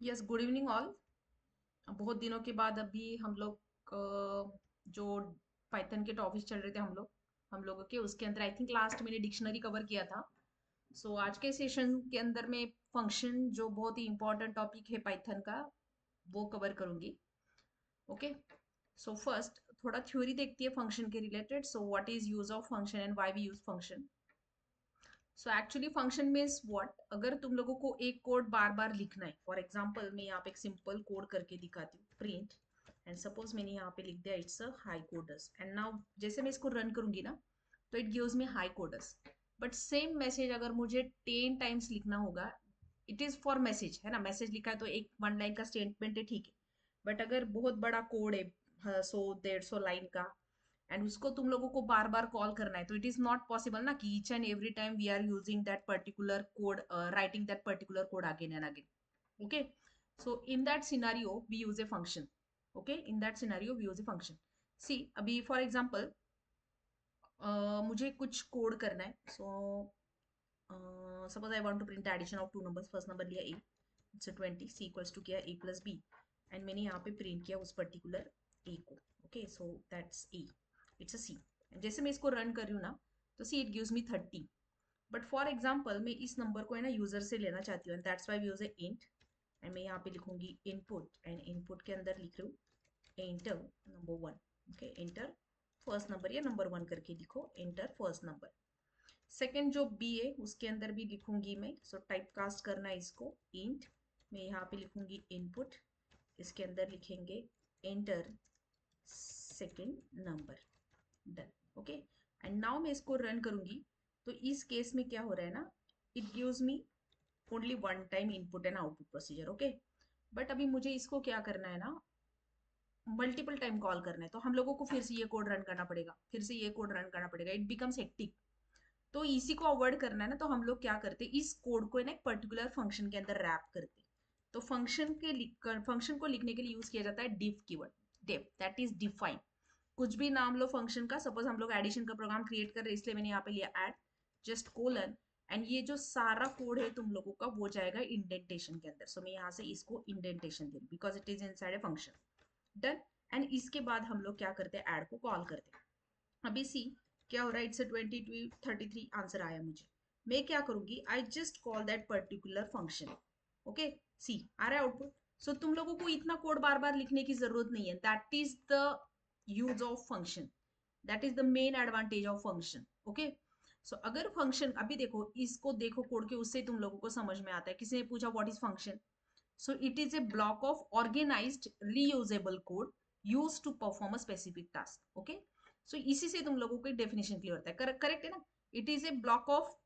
Yes, good evening all. बहुत दिनों के बाद अभी हम लोग जो पाइथन के टॉपिक्स चल रहे थे हम लोगों के उसके अंदर आई थिंक लास्ट मैंने डिक्शनरी कवर किया था। सो आज के सेशन के अंदर मैं फंक्शन जो बहुत ही इंपॉर्टेंट टॉपिक है पाइथन का वो कवर करूंगी। ओके। सो फर्स्ट थोड़ा थ्योरी देखती है फंक्शन के related. So what is use of function and why we use function. So actually function means what, अगर तुम लोगों को एक कोड बार बार लिखना है, फॉर एग्जांपल मैं यहाँ पे एक सिंपल कोड करके दिखाती हूँ, प्रिंट एंड सपोज मैंने यहाँ पे लिख दिया it's a high codes and now जैसे मैं इसको रन करूंगी ना तो it gives me high codes. But same message अगर मुझे 10 टाइम्स लिखना होगा, इट इज फॉर मैसेज है ना, मैसेज लिखा है तो एक 1 लाइन का स्टेटमेंट है, ठीक है। बट अगर बहुत बड़ा कोड है 100 150 लाइन का एंड उसको तुम लोगों को बार बार कॉल करना है तो इट इज नॉट पॉसिबल ना कि each and every time we are using that particular code, writing that particular code again and again. Okay. So in that scenario we use a function. Okay, in that scenario we use a function. See अभी for example मुझे कुछ code करना है। So suppose I want to print addition of two numbers, first number लिया a, it's 20, c equals to किया a plus B and मैंने यहाँ पे प्रिंट किया उस पर्टिकुलर ए को। Okay, so that's a, it's a c. जैसे मैं इसको रन कर रही हूँ ना तो see it gives me 30। But for example मैं इस नंबर को है ना यूजर से लेना चाहती हूँ, that's why we use a int एंड मैं यहाँ पे लिखूंगी इनपुट एंड इनपुट के अंदर लिख रही हूँ enter number one. Okay, enter first number या नंबर वन करके लिखो, एंटर फर्स्ट नंबर। सेकंड जो बी है उसके अंदर भी लिखूंगी मैं, सो टाइप कास्ट करना है इसको इंट। मैं यहाँ पे लिखूंगी इनपुट, इसके अंदर लिखेंगे enter second number, done. Okay, and now मैं इसको रन करूंगी तो इस केस में क्या हो रहा है ना, it gives me only one time input and output procedure. Okay, but अभी मुझे इसको क्या करना है ना, मल्टीपल टाइम कॉल करना है तो हम लोगों को फिर से ये कोड रन करना पड़ेगा, फिर से ये कोड रन करना पड़ेगा, इट बिकम्स हेक्टिक। तो इसी को अवॉइड करना है ना तो हम लोग क्या करते हैं, इस कोड को ना एक पर्टिकुलर फंक्शन के अंदर रैप करते हैं। तो फंक्शन को लिखने के लिए यूज किया जाता है def keyword. Def that is define, कुछ भी नाम लो फंक्शन का। सपोज हम लोग एडिशन का प्रोग्राम क्रिएट कर रहे हैं इसलिए मैंने यहाँ पे लिया ऐड जस्ट कोलन एंड ये जो सारा कोड है तुम लोगों का वो जाएगा इंडेंटेशन के अंदर। सो मैं यहाँ से इसको indentation they because it is inside a function, done. And इसके बाद हम लोग क्या करते हैं, ऐड को कॉल करते हैं। अभी सी क्या हो रहा है, इट्स 22 33 आंसर आया मुझे। मैं क्या करूंगी, I just call that particular function. Okay, see आ रहा है आउटपुट। सो तुम लोगों को इतना कोड बार बार लिखने की जरूरत नहीं है, that is the use of function, that is the main advantage of function. Okay, so अगर फंक्शन अभी देखो इसको देखो कोड के, उससे तुम लोगों को समझ में आता है। किसी ने पूछा what is function, so it is a block of organized reusable code used to perform a specific task। okay, so इसी से तुम लोगों को एक डेफिनेशन क्लियर होता है, करेक्ट है ना। It is a block of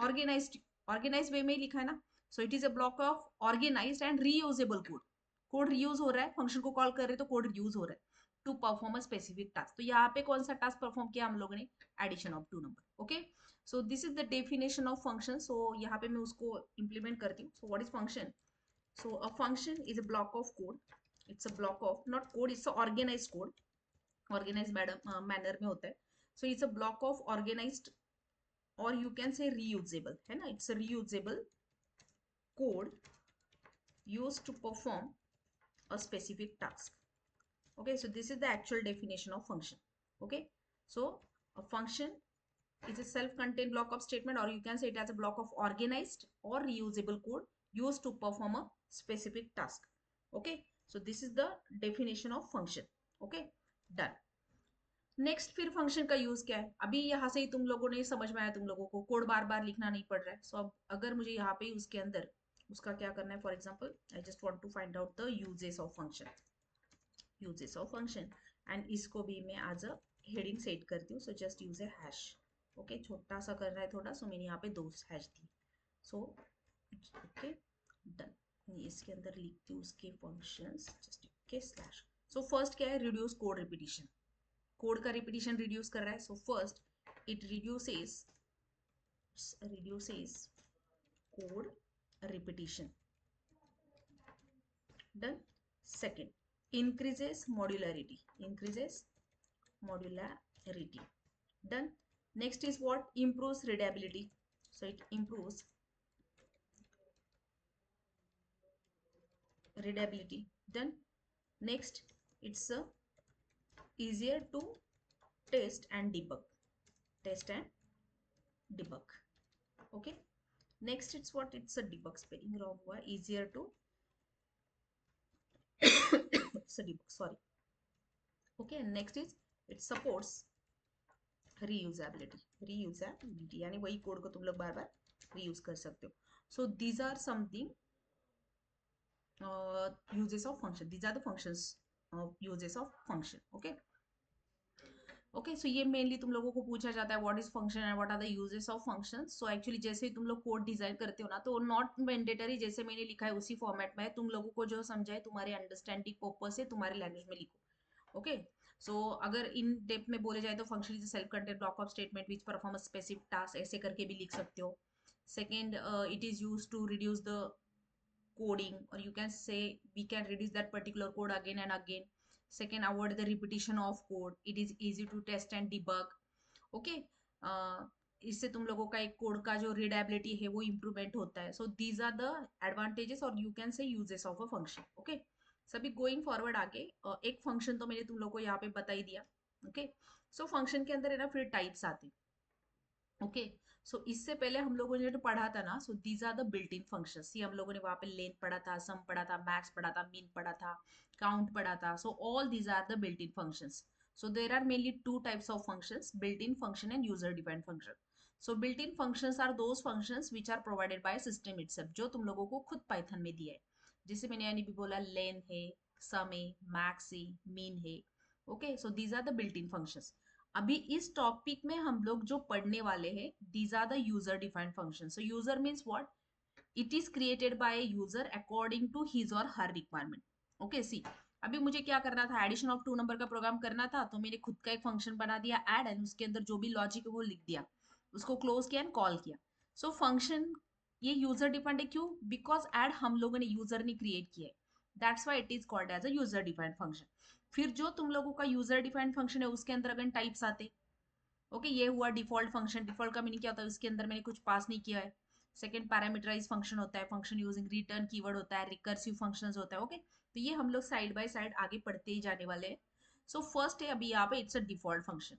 organised, organise way में ही लिखा है ना। So it is a block of organised and reusable code. Code reuse हो रहा है, फंक्शन को कॉल कर रहे तो कोड रीयूज हो रहा है to perform a specific task. तो यहाँ पे कौन सा टास्क परफॉर्म किया हम लोगों ने, addition of two number. Okay, so this is the definition of function. So यहाँ पे मैं उसको इंप्लीमेंट करती हूँ। So what is function, so a function is a block of code. It's a block of not code, it's a organized code. Organized manner में होता है. So it's a block of organized or you can say reusable है ना. It's a reusable code used to perform a specific task. Okay, so this is the actual definition of function. Okay, so a function is a self-contained block of statement or you can say it as a block of organized or reusable code used to perform a specific task। okay, so this is the definition of function। okay, done। Next फिर function का use क्या है, अभी यहाँ से ही तुम लोगों ने समझ में आया, तुम लोगों को कोड बार बार लिखना नहीं पड़ रहा है। सो अब अगर मुझे यहाँ पे उसके अंदर उसका क्या करना है, for example I just want to find out the uses of function, uses of function and इसको भी मैं एज अ हेडिंग सेट करती हूँ। So just use a hash. Okay, छोटा सा करना है थोड़ा, सो मैंने यहाँ पे 2 हैश दी। So okay, done. इसके अंदर लिखती हूँ उसके functions, just okay slash. So first क्या है, रिड्यूस कोड रिपीटिशन, कोड का रिपीटिशन रिड्यूस कर रहा है। So first it reduces code repetition, done. Second increases modularity, increases modularity, done। next is what, improves readability, so it improves readability. Done. Next, it's easier to test and debug. Test and debug. Okay. Next, it's what? It's a debug. Spelling wrong हुआ. Easier to it's a debug. Sorry. Okay. And next is it supports reusability. Reusability यानी वही code को तुम लोग बार बार reuse कर सकते हो. So these are something uses of function. These are the functions uses of function. Okay. Okay so ये mainly तुम लोगों को पूछा जाता है what is function and what are the uses of function. So actually जैसे ही तुम लोग कोड डिजाइन करते हो ना तो नॉट मैंडेटरी जैसे मैंने लिखा है उसी फॉर्मेट में है. तुम लोगों को जो समझाए तुम्हारे अंडरस्टैंडिंग पर्पस से तुम्हारे लैंग्वेज में लिखो. ओके सो अगर इन डेप्थ में बोले जाए तो function is self content block of statement which perform a specific task ऐसे करके भी लिख सकते हो. Second it is use to reduce the coding, or you can say we can reduce that particular code again and again. Second, avoid the repetition of code. It is easy to test and debug. Okay. इससे तुम लोगों का एक code का जो readability है वो improvement होता है. So these are the advantages और you can say uses of a function. Okay सभी गोइंग फॉरवर्ड आगे एक फंक्शन तो मैंने तुम लोग को यहाँ पे बता ही दिया. ओके सो फंक्शन के अंदर है ना फिर टाइप्स आते हैं. ओके सो इससे पहले हम लोगों ने जो पढ़ा था ना, so these are the built in functions. ये हम लोगों ने वहां पे लेन पढ़ा था, सम पढ़ा था, मैक्स पढ़ा था, मीन पढ़ा था, काउंट पढ़ा था. So all these are the built in functions. So there are mainly two types of functions, built in function and user defined function. So built in functions are those functions which are provided by system itself, जो तुम लोगों को खुद Python में दिया है. जैसे मैंने यानी भी बोला लेन है, सम है, मैक्स है, मीन है. Okay so these are the built in functions. अभी इस टॉपिक में हम लोग जो पढ़ने वाले हैं these are the user defined function. So user means what? It is created by user according to his और हर रिक्वायरमेंट. ओके सी अभी मुझे क्या करना था, एडिशन ऑफ टू नंबर का प्रोग्राम करना था तो मैंने खुद का एक फंक्शन बना दिया ऐड, एंड उसके अंदर जो भी लॉजिक है वो लिख दिया, उसको क्लोज किया एंड कॉल किया. सो फंक्शन ये यूजर डिफाइंड है. क्यों? बिकॉज ऐड हम लोगों ने यूजर ने क्रिएट किया है. That's why it is called as a user defined function. फिर जो तुम लोगों का यूजर डिफाइंड फंक्शन है उसके अंदर अगर टाइप्स आते. ओके ये हुआ डिफॉल्ट फंक्शन. डिफॉल्ट का मीनिंग क्या होता है? उसके अंदर मैंने कुछ पास नहीं किया है. सेकंड पैरामीटराइज फंक्शन होता है, फंक्शन यूजिंग रिटर्न कीवर्ड होता है, रिकर्सिव फंक्शंस होता है. ओके तो ये हम लोग साइड बाय साइड आगे पढ़ते ही जाने वाले हैं. सो फर्स्ट है अभी यहाँ पे it's a default function.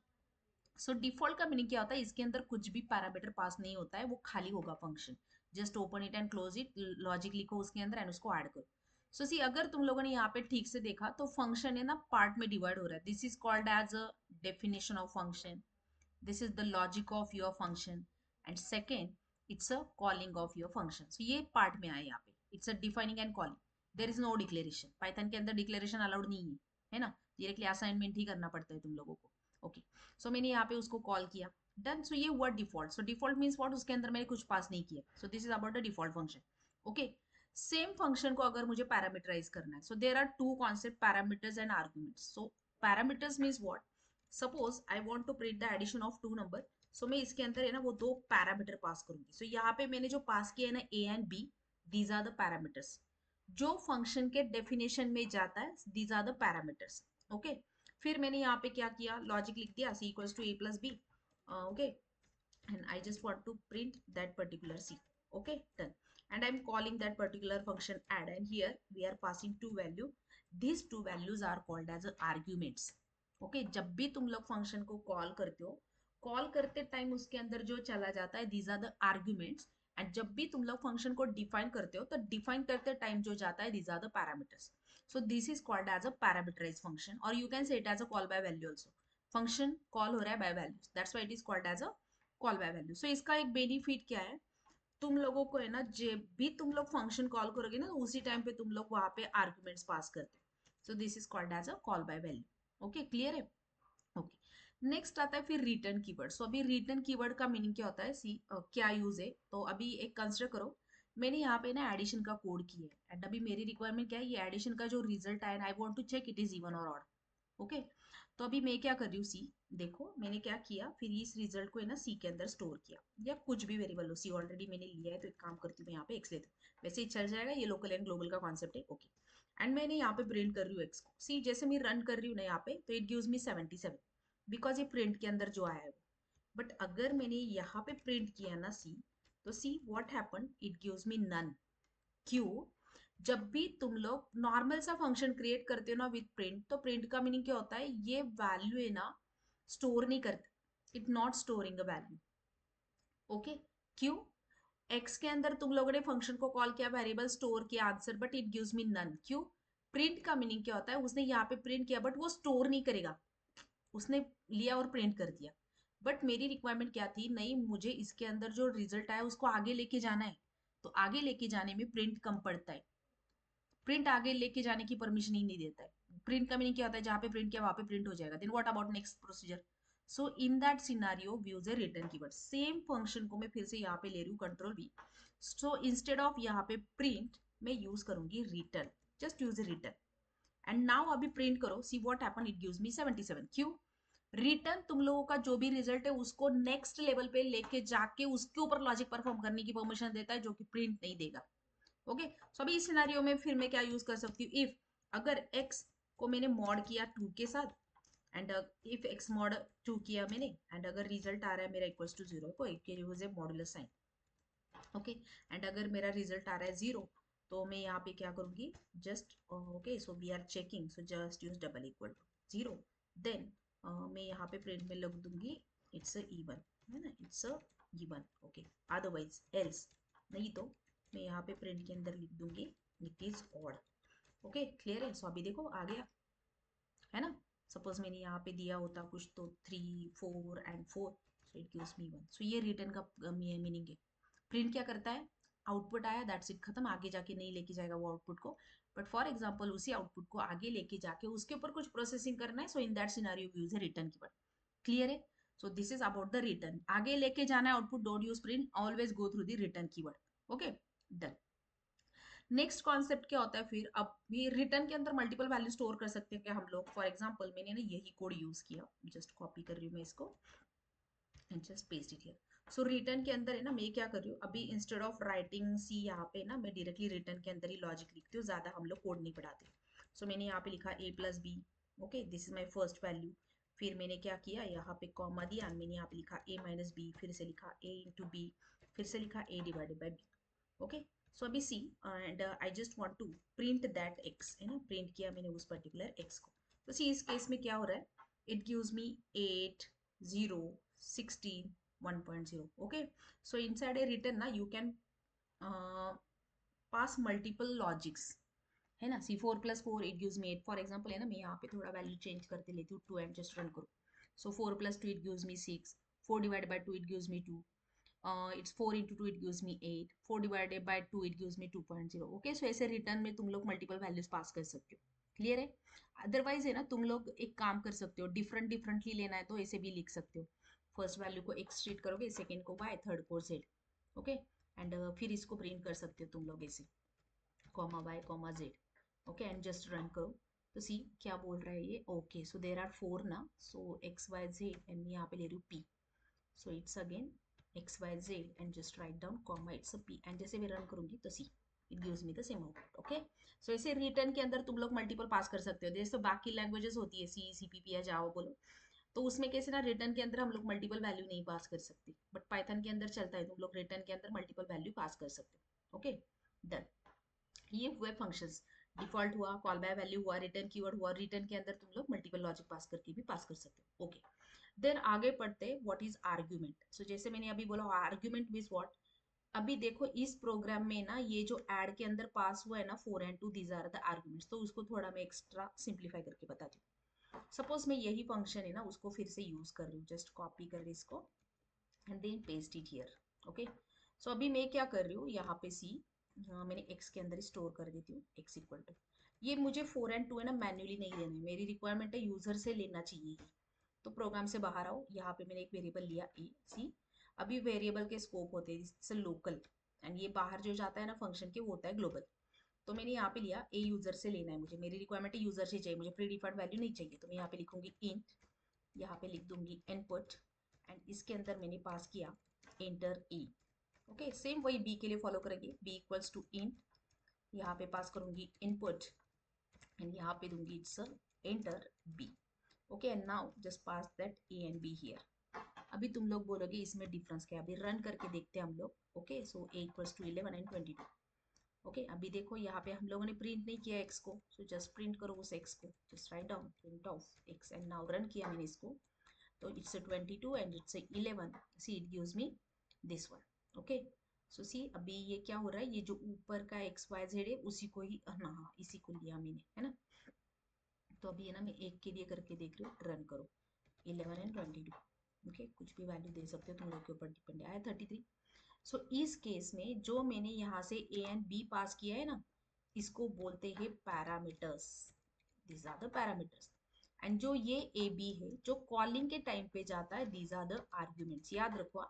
So default का मीनिंग क्या होता है? इसके अंदर कुछ भी पैरामीटर पास नहीं होता है, वो खाली होगा function. Just open it and close it, logic लिखो उसके अंदर एंड उसको ऐड करो. सो सी अगर तुम लोगों ने यहाँ पे ठीक से देखा तो फंक्शन है ना पार्ट में डिवाइड हो रहा है. This is called as a definition of function. This is the logic of your function, and second it's a calling of your function. So ये part में आया यहाँ पे, it's a defining and calling. There is no declaration. Python के अंदर declaration allowed नहीं है ना? डायरेक्टली असाइनमेंट ही करना पड़ता है तुम लोगों को. ओके सो मैंने यहाँ पे उसको कॉल किया. डन. सो ये हुआ default. So default means what? उसके अंदर मैंने कुछ पास नहीं किया. So this is about the default function. Okay same function को अगर मुझे पैरामीटराइज करना है, so there are two concept, parameters and arguments. So parameters means what? Suppose I want to print the addition of two number. So मैं इसके अंदर है ना वो दो पैरामीटर पास करूंगी. सो यहाँ पे मैंने जो पास किया है ना a and b, these are the parameters. जो फंक्शन के डेफिनेशन में जाता है these are the parameters. Okay फिर मैंने यहाँ पे क्या किया, लॉजिक लिख दिया c equals to a plus B. Okay and I just want to print that particular C. Okay, done. And I'm calling that particular function add, and here we are passing two value. These two values are called as arguments. Okay, जब भी तुम लोग function को call करते हो, call करते time उसके अंदर जो चला जाता है these are the arguments. And जब भी तुम लोग फंक्शन को डिफाइन करते हो तो डिफाइन करते टाइम जो जाता है these are the parameters. So this is called as a parameterized function, or you can say it as a call by value also. Function call हो रहा है by values, that's why it is called as a call by value. So इसका एक benefit क्या है, तुम लोगों को है ना जब भी तुम लोग फंक्शन कॉल करोगे ना तो उसी टाइम पे तुम लोग वहां पे आर्गुमेंट्स पास करते हो. So this is called as a call by value. Okay clear है? ओके नेक्स्ट आता है फिर रिटर्न कीवर्ड. सो अभी रिटर्न कीवर्ड का मीनिंग क्या होता है, सी क्या यूज है. तो अभी एक कंसिडर करो, मैंने यहाँ पे ना एडिशन का कोड किया है एंड अभी मेरी रिक्वायरमेंट क्या है, ये एडिशन का जो रिजल्ट आया ना I want to check it is even और ऑड. ओके तो अभी मैं क्या कर रही हूँ, सी देखो मैंने क्या किया, फिर इस रिजल्ट को है ना सी के अंदर स्टोर किया, या कुछ भी वेरिएबल हो. सी ऑलरेडी मैंने लिया है तो एक काम करती हूँ मैं यहाँ पे एक्स लेती हूँ, वैसे ही चल जाएगा, ये लोकल एंड ग्लोबल का कॉन्सेप्ट है. ओके एंड मैंने यहाँ पे प्रिंट कर रही हूँ एक्स को. सी जैसे मैं रन कर रही हूँ ना यहाँ पे तो इट गिव्स मी 77 बिकॉज ये प्रिंट के अंदर जो आया है वो. बट अगर मैंने यहाँ पे प्रिंट किया ना सी, तो see what happen, it gives me none. क्यों? जब भी तुम लोग नॉर्मल सा फंक्शन क्रिएट करते हो ना विथ प्रिंट, तो प्रिंट का मीनिंग क्या होता है, ये वैल्यू है ना स्टोर नहीं करता, it not storing a value. Okay, क्यों? एक्स के अंदर तुम लोगों ने फंक्शन को कॉल किया, वेरिएबल स्टोर किया answer, but it gives me none. क्यों? प्रिंट का मीनिंग क्या होता है, उसने यहाँ पे प्रिंट किया बट वो स्टोर नहीं करेगा, उसने लिया और प्रिंट कर दिया। बट मेरी रिक्वायरमेंट क्या थी, नहीं मुझे इसके अंदर जो रिजल्ट आया उसको आगे लेके जाना है, तो आगे लेके जाने में प्रिंट कम पड़ता है, प्रिंट आगे लेके जाने की परमिशन ही नहीं देता है। प्रिंट का मीनिंग क्या होता है, जहां पे प्रिंट किया वहां पे प्रिंट हो जाएगा, then what about next procedure? So in that scenario we use a return keyword. Same function को मैं फिर से यहाँ पे ले रही हूँ, control V. So instead of यहाँ पे प्रिंट मैं यूज करूंगी return, just use a return. And now अभी प्रिंट करो, see what happen, it gives me 77। क्यों? रिटर्न तुम लोगों का जो भी रिजल्ट है उसको नेक्स्ट लेवल पे लेके जाके उसके ऊपर लॉजिक परफॉर्म करने की परमिशन देता है, जो कि प्रिंट नहीं देगा। ओके, सो अभी इस सिनेरियो में फिर मैं क्या यूज कर सकती हूँ, इफ अगर x को मैंने मॉड किया 2 के साथ, एंड इफ x मॉड 2 किया मैंने, एंड अगर रिजल्ट आ रहा है मेरा इक्वल्स टू 0, को एक के यूज है मॉडुलस साइन। ओके, एंड अगर मेरा रिजल्ट आ रहा है 0, तो मैं यहाँ पे क्या करूंगी, just okay, so we are checking, so just use double equal to 0, देन मैं यहाँ पे प्रिंट में लग दूंगी इट्स अ इवन, है ना, it's a even. Okay, otherwise else, नहीं तो मैं यहाँ पे प्रिंट के अंदर लिख दूंगी it is odd. Okay, clear है? सो अभी देखो आ गया, है ना। सपोज मैंने यहाँ पे दिया होता कुछ तो 3 4 एंड 4, सो इट गिव्स मी 1। सो ये रिटर्न का मीनिंग है। प्रिंट क्या करता है, आउटपुट आया दैट्स इट, खत्म, आगे जाके नहीं लेके जाएगा वो आउटपुट को, बट फॉर एग्जाम्पल उसी आउटपुट को आगे लेके जाके उसके ऊपर कुछ प्रोसेसिंग करना है, so in that scenario use है रिटर्न कीवर्ड। क्लियर है? सो this is about the return, आगे लेके जाना है output, don't use print, always go through the return keyword. Okay, done. Next concept क्या होता है फिर, अब भी रिटर्न के अंदर मल्टीपल वैल्यू स्टोर कर सकते हैं क्या हम लोग? फॉर एग्जांपल मैंने ना यही कोड यूज किया, जस्ट कॉपी कर रही हूँ मैं इसको and just paste it here. So return के अंदर है ना, मैं क्या कर रही हूँ अभी, इंस्टेड ऑफ राइटिंग सी यहाँ पे ना, मैं डायरेक्टली रिटर्न के अंदर ही लॉजिक लिखती हूँ, ज्यादा हम लोग कोड नहीं पढ़ाते। सो मैंने यहाँ पे लिखा a plus B, okay, this is my first value. फिर मैंने क्या किया, यहाँ पे कॉमा दिया, मैंने यहाँ पे लिखा a माइनस बी, फिर से लिखा a इंटू बी, फिर से लिखा a divided by b. Okay, so अभी c, and I just want to print that x, है ना, प्रिंट किया मैंने उस पर्टिकुलर x को। तो सी इस केस में क्या हो रहा है, it gives me 8 0 16 1.0। Okay, so inside a return ना you can pass multiple logics, है ना। See 4 + 4 it gives me 8, for example, है ना, मैं यहाँ पे थोड़ा वैल्यू चेंज करते लेती हूँ 2 एंड जस्ट रन करो। सो 4 + 2 it gives me 6, 4 divided by 2 it gives me 2, it's 4 into 2 it gives me 8, 4 divided by 2 it gives me 2.0। Okay, so ऐसे रिटर्न में तुम लोग मल्टीपल वैल्यूज पास कर सकते हो। क्लियर है? अदरवाइज है ना, तुम लोग एक काम कर सकते हो, डिफरेंट डिफरेंटली लेना है तो ऐसे भी लिख सकते हो। फर्स्ट वैल्यू को x ट्रीट करोगे, सेकेंड को y, थर्ड को z। ओके, एंड फिर इसको प्रिंट कर सकते हो तुम लोग ऐसे, comma y comma z। Okay, and just run करो, तो सी क्या बोल रहा है ये। ओके, सो देर आर 4 ना, सो x y z, एंड यहाँ पे ले रही हूँ p, so it's again x y z and just write down comma it's a p, and जैसे भी रन करूंगी तो c, it gives me the same output। Okay, so ऐसे रिटर्न के अंदर तुम लोग मल्टीपल पास कर सकते हो, जैसे बाकी लैंग्वेजेस होती है सी सी पी पी या जावा बोलो, तो उसमें कैसे ना रिटर्न के अंदर हम लोग मल्टीपल वैल्यू नहीं पास कर सकते, बट पाइथन के अंदर चलता है, तुम लोग रिटर्न के अंदर मल्टीपल वैल्यू पास कर सकते हो। Okay, done. ये हुए फंक्शंस, डिफॉल्ट हुआ, कॉल बाय वैल्यू हुआ, रिटर्न कीवर्ड हुआ, रिटर्न के अंदर तुम लोग मल्टीपल लॉजिक पास करके भी पास कर सकते हो। ओके, देन आगे पढ़ते व्हाट इज आर्ग्यूमेंट। सो जैसे मैंने अभी बोला आर्ग्यूमेंट मींस व्हाट, अभी देखो इस प्रोग्राम में ना ये जो ऐड के अंदर पास हुआ है ना 4 and 2, these are the arguments, तो उसको थोड़ा मैं एक्स्ट्रा सिंप्लीफाई करके बताती हूँ। सपोज मैं यही फंक्शन है ना उसको फिर से यूज कर रही हूँ, जस्ट कॉपी कर रही इसको and then paste it here. Okay, so अभी मैं क्या कर रही हूँ, यहाँ पे सी मैंने x के अंदर स्टोर कर देती हूँ, x इक्वल टू, ये मुझे 4 and 2 है ना मैन्युअली नहीं लेना है, मेरी रिक्वायरमेंट है यूजर से लेना चाहिए। तो प्रोग्राम से बाहर आओ, यहाँ पे मैंने एक वेरिएबल लिया ए सी। अभी वेरिएबल के स्कोप होते हैं जैसे लोकल, एंड ये बाहर जो जाता है ना फंक्शन के वो होता है ग्लोबल। तो मैंने यहाँ पे लिया ए यूजर से लेना है मुझे, मेरी रिक्वायरमेंट है यूजर से चाहिए, मुझे प्री डिफॉल्ट वैल्यू नहीं चाहिए, तो मैं यहाँ पे लिखूंगी इंट, यहाँ पे लिख दूंगी इनपुट, एंड इसके अंदर मैंने पास किया एंटर ए। ओके, सेम वही बी के लिए फॉलो करेंगे, बी इक्वल्स टू इंट, यहाँ पे पास करूंगी इनपुट एंड यहाँ पे दूंगी it's enter B. Okay, and now just pass that A and B here. अभी तुम लोग बोलोगे इसमें डिफरेंस क्या है, अभी रन करके देखते हैं हम लोग। Okay, so A equals to 11 and 22। Okay अभी देखो यहाँ पे हम लोगों ने प्रिंट नहीं किया x को, सो जस्ट प्रिंट करो उस x को, just write down print of x and now run किया मैंने इसको, तो it's 22 and it's 11, see it gives me this one. Okay so see अभी ये क्या हो रहा है, ये जो ऊपर का XYZ है उसी को ही, हाँ इसी को लिया मैंने, है ना। तो अभी है ना मैं एक के लिए करके देख रही हूँ, रन करो 11 एंड 22। ओके कुछ भी वैल्यू दे सकते हो, तुम लोग के ऊपर डिपेंड है। आया 33। सो इस केस में जो मैंने यहाँ से ए एंड बी पास किया है ना, इसको बोलते हैं parameters, these are the parameters. And जो ये ए बी है जो कॉलिंग के टाइम पे जाता है, दीज आर द आर्ग्यूमेंट्स। याद रखो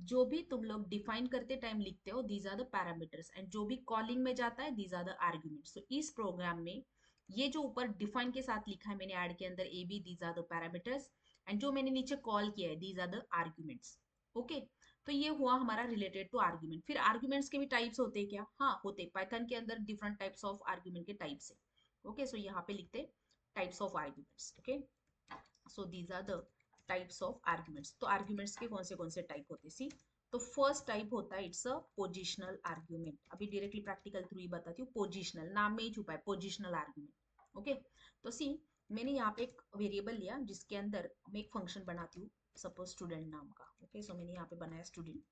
जो भी तुम लोग डिफाइन करते टाइम लिखते हो, these are the parameters, and जो भी कॉलिंग में जाता है, दीज आर द आर्ग्यूमेंट्स। तो इस प्रोग्राम में ये जो ऊपर डिफाइन के साथ लिखा है मैंने ऐड के अंदर A B, these are the parameters, and जो मैंने नीचे कॉल किया है, these are the arguments. Okay तो ये हुआ हमारा रिलेटेड टू आर्ग्यूमेंट। फिर आर्ग्यूमेंट्स के भी टाइप्स होते हैं क्या? हाँ होते, पाइथन के अंदर डिफरेंट टाइप्स ऑफ आर्ग्यूमेंट के टाइप्स है। ओके सो यहाँ पे लिखते types of arguments. Okay so these are the types of arguments. तो आर्ग्यूमेंट्स के कौन से टाइप होते सी, तो फर्स्ट टाइप होता है इट्स अ पोजिशनल आर्ग्यूमेंट। अभी डायरेक्टली प्रैक्टिकल थ्रू ही बताती हूँ, पोजिशनल नाम में ही छुपा है पोजिशनल आर्ग्यूमेंट। ओके तो सी मैंने यहाँ पे एक वेरिएबल लिया जिसके अंदर मैं एक फंक्शन बनाती हूँ, सपोज स्टूडेंट नाम का। ओके सो मैंने यहाँ पे बनाया स्टूडेंट,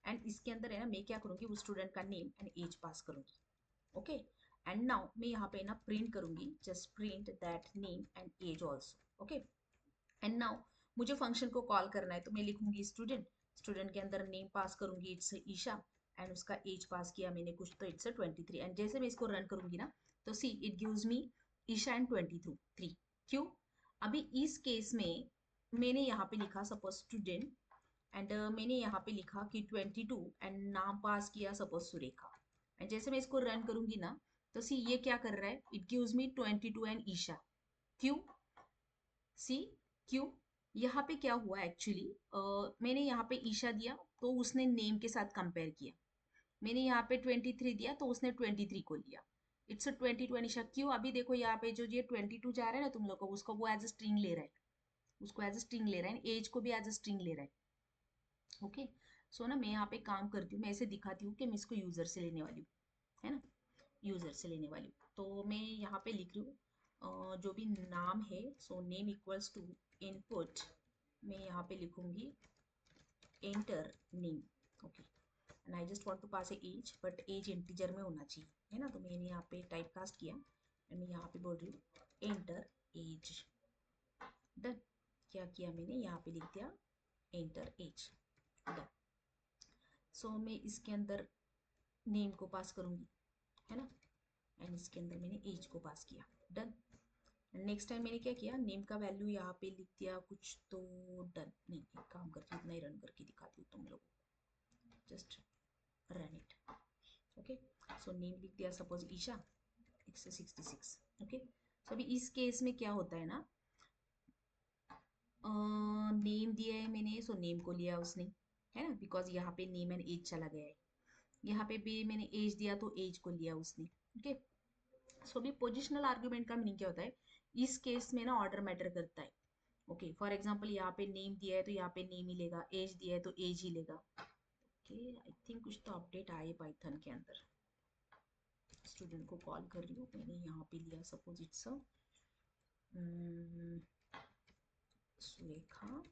एंड इसके अंदर है ना मैं क्या करूँगी, उस स्टूडेंट का नेम एंड एज पास करूँगी। ओके एंड नाउ मैं यहाँ पे ना प्रिंट करूँगी, just print that name and age also. Okay and now मुझे फंक्शन को कॉल करना है, तो मैं लिखूंगी स्टूडेंट, स्टूडेंट के अंदर नेम पास करूंगी इट्स ईशा, एंड उसका एज पास किया मैंने कुछ, तो इट्स 23। एंड जैसे मैं इसको रन करूंगी ना, तो see it gives me Isha and 23। क्यों? अभी इस केस में मैंने यहाँ पे लिखा सपोज स्टूडेंट, एंड मैंने यहाँ पे लिखा कि 22 एंड नाम पास किया सपोज सुरेखा। एंड जैसे मैं इसको रन करूंगी ना, तो सी ये क्या कर रहा है, it gives me 22 and Isha. क्यों? सी क्यों? यहाँ पे क्या हुआ एक्चुअली, मैंने यहाँ पे ईशा दिया तो उसने नेम के साथ कंपेयर किया, मैंने यहाँ पे 23 दिया तो उसने 23 को लिया, इट्स 22 ईशा। क्यों? अभी देखो यहाँ पे जो ये 22 जा रहा है ना तुम लोग को, उसको वो एज अ स्ट्रिंग ले रहा है, उसको एज अ स्ट्रिंग ले रहा है, एज को भी एज अ स्ट्रिंग ले रहा है। ओके सो ना मैं यहाँ पे काम करती हूँ, मैं ऐसे दिखाती हूँ कि मैं इसको यूजर से लेने वाली हूँ, है ना, यूजर से लेने वाली हूँ। तो मैं यहाँ पे लिख रही हूँ जो भी नाम है, so name equals to input, मैं यहाँ पे लिखूंगी enter name. Okay and I just want to pass a age, but age integer में होना चाहिए, है ना। तो मैंने यहाँ पे टाइप कास्ट किया एंड मैं यहाँ पे बोल रही हूँ एंटर एज। डन। क्या किया मैंने यहाँ पे लिख दिया एंटर एज। डन। सो मैं इसके अंदर नेम को पास करूंगी, है ना, एंड इसके अंदर मैंने एज को पास किया। डन। नेक्स्ट टाइम मैंने क्या किया, नेम का वैल्यू यहाँ पे लिख दिया कुछ, तो डन। नहीं एक काम करके इतना ही रन करके दिखाती हूँ तुम लोगों को, just run it. Okay so name लिख दिया suppose Isha, it's 66। Okay so अभी इस केस में क्या होता है ना, नेम दिया है मैंने, सो नेम को लिया उसने, है ना, बिकॉज यहाँ पे नेम एंड एज चला गया है। यहाँ पे भी मैंने एज दिया तो एज को लिया उसने। ओके सो अभी पोजिशनल आर्ग्यूमेंट का मीनिंग क्या होता है, इस केस में ना ऑर्डर मैटर करता है। ओके फॉर एग्जाम्पल यहाँ पे नेम दिया है तो यहाँ पे नेम ही लेगा, एज दिया है तो एज ही लेगा। ओके आई थिंक कुछ तो अपडेट आए पाइथन के अंदर। स्टूडेंट को कॉल कर रही हूँ मैंने, यहाँ पे लिया suppose it's Surekha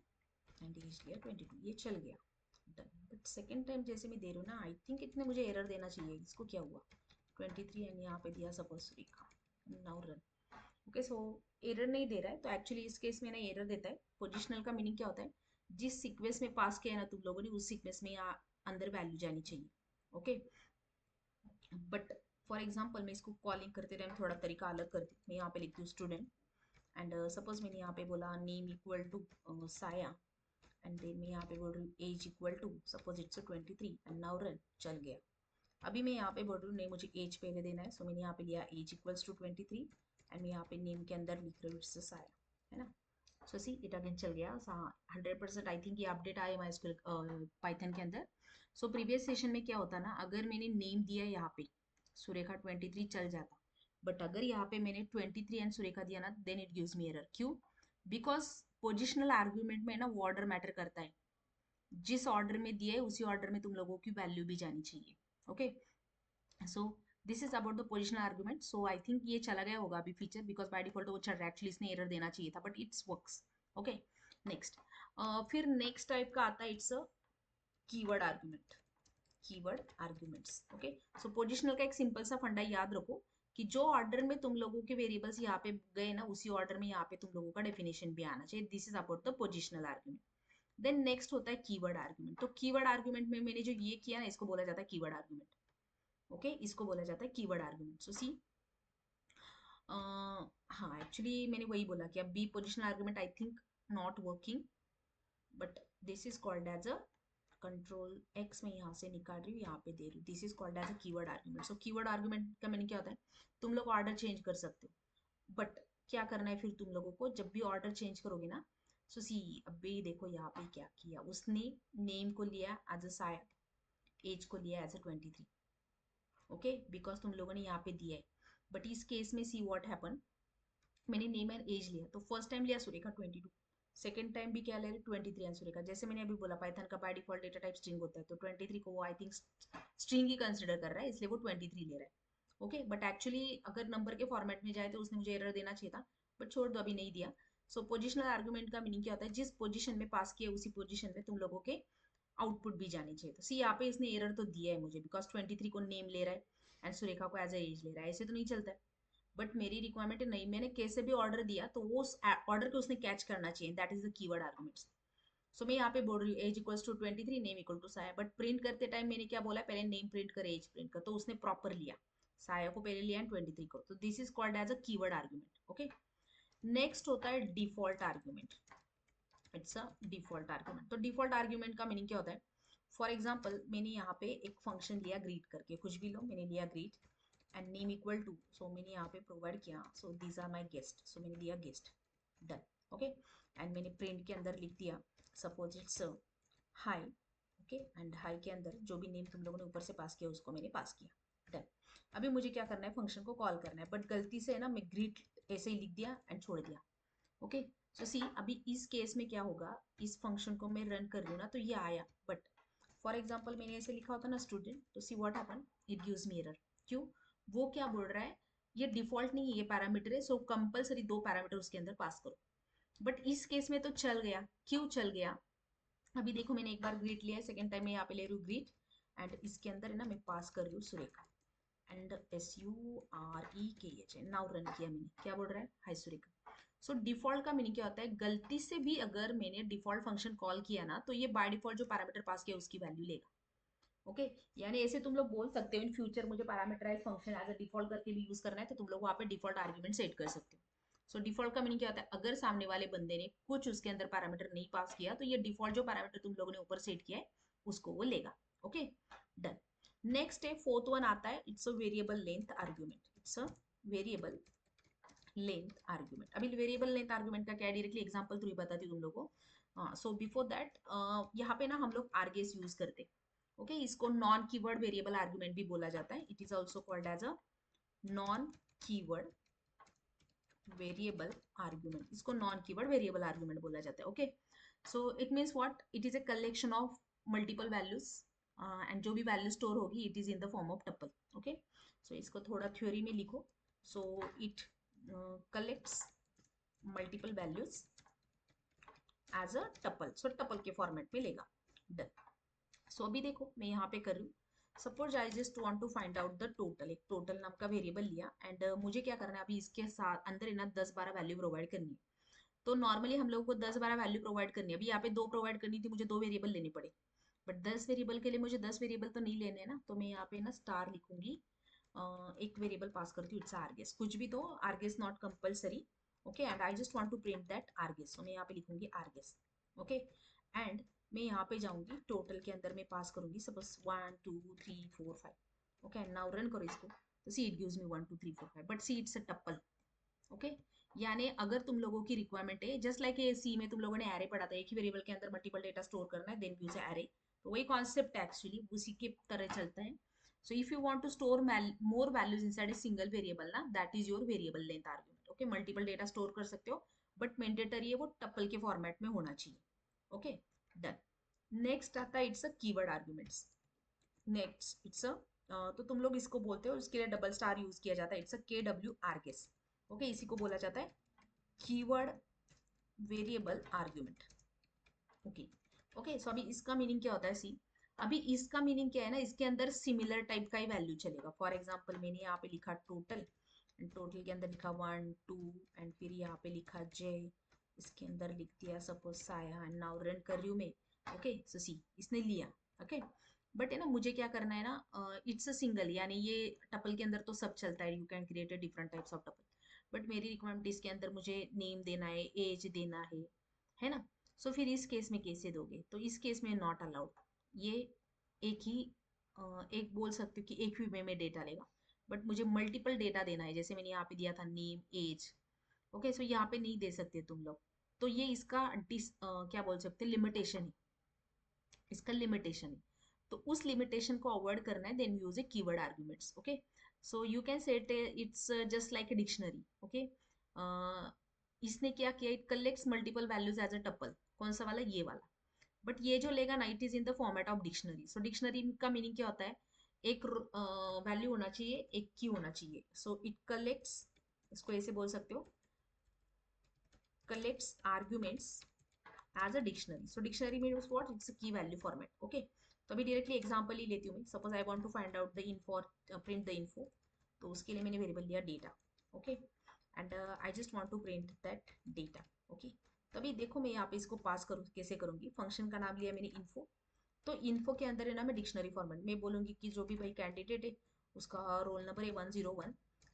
and age लिया 22, ये चल गया। डन। बट सेकेंड टाइम जैसे मैं दे रही हूँ ना, आई थिंक इतने मुझे एरर देना चाहिए, इसको क्या हुआ 23 एंड यहाँ पे दिया suppose Surekha, now run. Okay so error नहीं दे रहा है, तो एक्चुअली इस केस में ना एरर देता है। पोजिशनल का मीनिंग क्या होता है, जिस सीक्वेंस में पास किया है ना तुम लोगों ने, उस सीक्वेंस में यहाँ अंदर वैल्यू जानी चाहिए। ओके बट फॉर एग्जाम्पल मैं इसको कॉलिंग करते टाइम थोड़ा तरीका अलग करती हूँ। मैं यहाँ पे लिखती हूँ स्टूडेंट, एंड सपोज मैंने यहाँ पे बोला name equal to Saya, and then मैं यहाँ पे बोल रही हूँ age equal to suppose it's 23 and now run. चल गया। अभी मैं यहाँ पे बोल रही हूँ नहीं मुझे एज पहले देना है, सो मैंने यहाँ पे लिया एज इक्वल्स टू 23 एंड मैं यहाँ पे नेम के अंदर लिख रही हूँ इट्स साया, है ना। सो सी इट अगेन चल गया। 100% आई थिंक ये अपडेट आया माई स्कूल पाइथन के अंदर। सो प्रीवियस सेशन में क्या होता ना, अगर मैंने नेम दिया यहाँ पे सुरेखा 23 चल जाता, बट अगर यहाँ पे मैंने 23 एंड सुरेखा दिया ना, then it gives me error. क्यों? बिकॉज पोजिशनल आर्ग्यूमेंट में ना वो ऑर्डर मैटर करता है, जिस ऑर्डर में दिया है उसी ऑर्डर में तुम लोगों की वैल्यू भी जानी चाहिए। Okay so this is about the positional argument. So I think ये चला गया होगा अभी फीचर, बिकॉज बाय डिफॉल्ट वो चल रहा है. एक्चुअली इसने एरर देना चाहिए था, but it's works. Okay, next. फिर नेक्स्ट टाइप का आता है, it's a keyword argument. Keyword arguments. Okay, so positional का एक सिंपल सा फंडा याद रखो कि जो ऑर्डर में तुम लोगों के वेरिएबल्स यहाँ पे गए ना, उसी ऑर्डर में यहाँ पे तुम लोगों का डेफिनेशन भी आना चाहिए. This is about the positional argument. Then next होता है कीवर्ड आर्ग्यूमेंट. तो कीवर्ड आर्ग्यूमेंट में मैंने जो ये किया ना, इसको बोला जाता है कीवर्ड आर्ग्यूमेंट. ओके, इसको बोला जाता है कीवर्ड आर्ग्यूमेंट. सो सी, हाँ एक्चुअली मैंने वही बोला कि अब बी positional argument I think not working, but this is called as a control X. मैं यहाँ से निकाल रही हूँ, यहाँ पे दे रही हूँ. This is called as a keyword argument. So keyword argument का मैंने क्या होता है, तुम लोग ऑर्डर चेंज कर सकते हो, बट क्या करना है फिर तुम लोगों को, जब भी ऑर्डर चेंज करोगे ना. सो सी, अभी देखो यहाँ पे क्या किया उसने, नेम को लिया एज अ साया, एज को लिया एज अ 23. ओके, बिकॉज तुम लोगों ने यहाँ पे दिया है. बट इस केस में सी व्हाट हैपन, मैंने नेम एंड एज लिया, तो फर्स्ट टाइम लिया सुरेखा 22, सेकंड टाइम भी क्या ले रहे 23 एंड सुरेखा. जैसे मैंने अभी बोला पाइथन का by default data type string होता है, तो 23 को वो I think string he consider कर रहा है, इसलिए वो 23 ले रहा है. ओके, बट एक्चुअली अगर नंबर के फॉर्मेट में जाए तो उसने मुझे एरर देना चाहिए था, बट छोड़ दो, अभी नहीं दिया. सो पोजिशनल आर्ग्यूमेंट का मीनिंग क्या होता है, जिस पोजिशन में पास किया उसी पोजिशन में तुम लोगों के आउटपुट भी जानी चाहिए. तो सी यहाँ पे इसने एरर तो दिया है मुझे, बिकॉज 23 को नेम ले रहा है एंड सुरेखा को एज अ एज ले रहा है, ऐसे तो नहीं चलता है. बट मेरी रिक्वायरमेंट है नहीं, मैंने कैसे भी ऑर्डर दिया तो वो ऑर्डर को उसने कैच करना चाहिए. That is the keyword arguments. So मैं यहाँ पे बोल रही हूँ age equals to 23, name equal to साया, बट प्रिंट करते टाइम मैंने क्या बोला, पहले नेम प्रिंट कर एज प्रिंट कर, तो उसने प्रॉपर लिया, साया को पहले लिया एंड 23 को. तो this is called as a keyword argument. Okay, next होता है default argument. It's a default argument. तो डिफॉल्ट आर्ग्यूमेंट का मीनिंग क्या होता है, फॉर एग्जाम्पल मैंने यहाँ पे एक फंक्शन लिया ग्रीट करके, कुछ भी लो, मैंने लिया greet and name equal to, so मैंने यहाँ पे प्रोवाइड किया, so these are my guest, so मैंने दिया गेस्ट. डन. ओके, एंड मैंने प्रिंट के अंदर लिख दिया suppose it's hi. Okay, and hi के अंदर जो भी नेम तुम लोगों ने ऊपर से पास किया उसको मैंने पास किया. डन. अभी मुझे क्या करना है, फंक्शन को कॉल करना है, बट गलती से ना मैं ग्रीट ऐसे ही लिख दिया एंड छोड़ दिया. ओके, सो सी अभी इस केस में क्या होगा, इस फंक्शन को मैं रन कर रही हूँ ना, तो ये आया, बट फॉर एग्जाम्पल मैंने ऐसे लिखा होता ना स्टूडेंट, तो see what happen, it gives me error. क्यों, वो क्या बोल रहा है, ये डिफॉल्ट नहीं है, ये पैरामीटर है, सो कंपलसरी दो पैरामीटर उसके अंदर पास करो. बट इस केस में तो चल गया. क्यों चल गया, अभी देखो मैंने एक बार ग्रीट लिया है, सेकंड टाइम मैं यहाँ पे ले रही हूँ ग्रीट, एंड इसके अंदर है ना मैं पास कर रही हूँ Surekha and SUREKH. Now run किया मैंने, क्या बोल रहा है, हाय सुरेखा. सो डिफॉल्ट का मीनिंग क्या होता है, गलती से भी अगर मैंने डिफॉल्ट फंक्शन कॉल किया ना, तो ये बाय डिफॉल्ट जो पैरामीटर पास किया उसकी वैल्यू लेगा. ओके, यानी ऐसे तुम लोग बोल सकते हो इन फ्यूचर मुझे parameterize function as a default करके भी यूज करना है, तो तुम लोग वहाँ पे डिफॉल्ट आर्ग्यूमेंट सेट कर सकते हो. सो डिफॉल्ट का मीनिंग क्या होता है, अगर सामने वाले बंदे ने कुछ उसके अंदर पैरामीटर नहीं पास किया, तो ये डिफॉल्ट जो पैरामीटर तुम लोगों ने ऊपर सेट किया है उसको वो लेगा. Okay, done. नेक्स्ट है फोर्थ वन आता है, it's a variable length argument. It's a variable length argument. अभी वेरिएबल लेंथ आर्ग्यूमेंट का क्या डायरेक्टली एग्जांपल थ्रू बताती हूँ तुम लोगों को. सो बिफोर दैट यहाँ पे ना हम लोग आर्गेस यूज करते. ओके, इसको नॉन कीवर्ड वेरिएबल आर्ग्यूमेंट भी बोला जाता है. It is also called as a non keyword variable argument. इसको नॉन कीवर्ड वेरिएबल आर्ग्यूमेंट बोला जाता है. Okay, so it means what, it is a collection of multiple values and जो भी वैल्यू स्टोर होगी it is in the form of tuple. Okay, so इसको थोड़ा theory में लिखो. So it collects multiple values as a tuple, so tuple के format में लेगा. डन. सो अभी देखो मैं यहाँ पे कर रही हूँ, suppose I just want to find out the total. एक टोटल नाम का वेरिएबल लिया एंड मुझे क्या करना है, अभी इसके साथ अंदर है ना 10-12 वैल्यू प्रोवाइड करनी है. तो नॉर्मली हम लोगों को 10-12 वैल्यू प्रोवाइड करनी है. अभी यहाँ पे 2 प्रोवाइड करनी थी, मुझे 2 वेरिएबल लेने पड़े, बट 10 वेरिएबल के लिए मुझे 10 वेरिएबल तो नहीं लेने हैं ना, तो मैं यहाँ पे ना स्टार लिखूंगी. एक वेरिएबल पास करती हूँ, इट्स आर्गेस, कुछ भी तो args not compulsory. Okay, and I just want to print that args, so मैं यहाँ पे लिखूंगी आर्गेस. ओके, एंड मैं यहाँ पे जाऊंगी टोटल के अंदर मैं पास करूंगी suppose 1 2 3 4 5. Okay, and now run करो इसको, तो see it gives me 1 2 3 4 5, but see it's a tuple. Okay, यानी अगर तुम लोगों की रिक्वायरमेंट है जस्ट लाइक ए सी में तुम लोगों ने एरे पढ़ा था, एक ही वेरिएबल के अंदर मल्टीपल डेटा स्टोर करना है, देन यूज एरे. तो वही कॉन्सेप्ट है एक्चुअली, उसी के तरह चलता है. So if you want to store more values inside a single variable ना, that is your variable length argument. Okay, multiple data store कर सकते हो, बट मैंडेटरी है वो टपल के फॉर्मेट में होना चाहिए. Okay, done. नेक्स्ट आता है it's a keyword arguments. Next it's a तो तुम लोग इसको बोलते हो, इसके लिए डबल स्टार यूज किया जाता है, it's a KW args. Okay, इसी को बोला जाता है keyword variable argument. Okay okay, so अभी इसका मीनिंग क्या होता है, सी अभी इसका मीनिंग क्या है ना, इसके अंदर सिमिलर टाइप का ही वैल्यू चलेगा। फॉर एग्जांपल मैंने यहाँ पे लिखा टोटल, एंड टोटल के अंदर लिखा 1 2, एंड फिर यहाँ पे लिखा जे, इसके अंदर लिख दिया सपोज साया, एंड नाउ रन कर रही हूँ मैं। ओके, सो सी इसने लिया। ओके, बट है ना, मुझे क्या करना है ना, इट्स अ सिंगल, यानी ये टपल के अंदर तो सब चलता है, you can create a different types of tuple, but मेरी रिक्वायरमेंट इसके अंदर मुझे नेम देना है, एज देना है ना। सो फिर इस केस में कैसे दोगे, तो इस केस में नॉट अलाउड। ये एक ही एक बोल सकते हो कि एक ही वे में डेटा लेगा, बट मुझे मल्टीपल डेटा देना है, जैसे मैंने यहाँ पे दिया था नेम एज। ओके, सो यहाँ पे नहीं दे सकते तुम लोग, तो ये इसका क्या बोल सकते हैं, लिमिटेशन है, इसका लिमिटेशन है। तो उस लिमिटेशन को अवॉइड करना है, then use a keyword arguments. Okay, so you can set it's just like a dictionary. Okay, इसने क्या किया, it collects multiple values as a tuple. कौन सा वाला, ये वाला। बट ये जो लेगा ना, it is in the format of dictionary. So dictionary का मीनिंग क्या होता है, एक वैल्यू होना चाहिए, एक की होना चाहिए। सो इट कलेक्ट्स, इसको ऐसे बोल सकते हो, collects arguments as a dictionary. So dictionary means what, it's a key value format. Okay, तो अभी डायरेक्टली एग्जांपल ही लेती हूँ मैं। Suppose I want to find out the info, print the info, तो उसके लिए मैंने वेरिएबल लिया data. Okay, and I just want to print that data. Okay, तो अभी देखो मैं यहाँ पे इसको पास करूँ, कैसे करूँगी, फंक्शन का नाम लिया मैंने इन्फो। तो इन्फो के अंदर है ना, मैं डिक्शनरी फॉर्मेट में बोलूँगी कि जो भी भाई कैंडिडेट है उसका रोल नंबर है 101,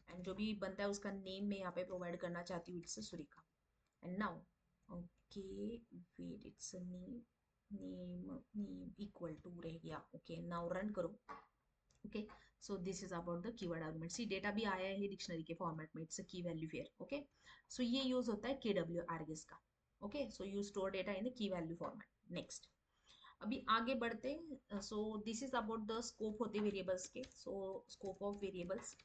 एंड जो भी बनता है उसका नेम मैं यहाँ पे प्रोवाइड करना चाहती हूँ, it's Surekha. And now okay, wait, it's a name equal to रह गया। okay, now run करो। okay, so this is about the keyword argument। see data भी आया है डिक्शनरी के फॉर्मेट में, it's a key value fair. Okay, so ये use होता है KW आर्गेस का। Okay, so you store data in the key value format. Next, अभी आगे बढ़ते हैं। So this is about the scope होते वेरिएबल्स के। So scope of variables,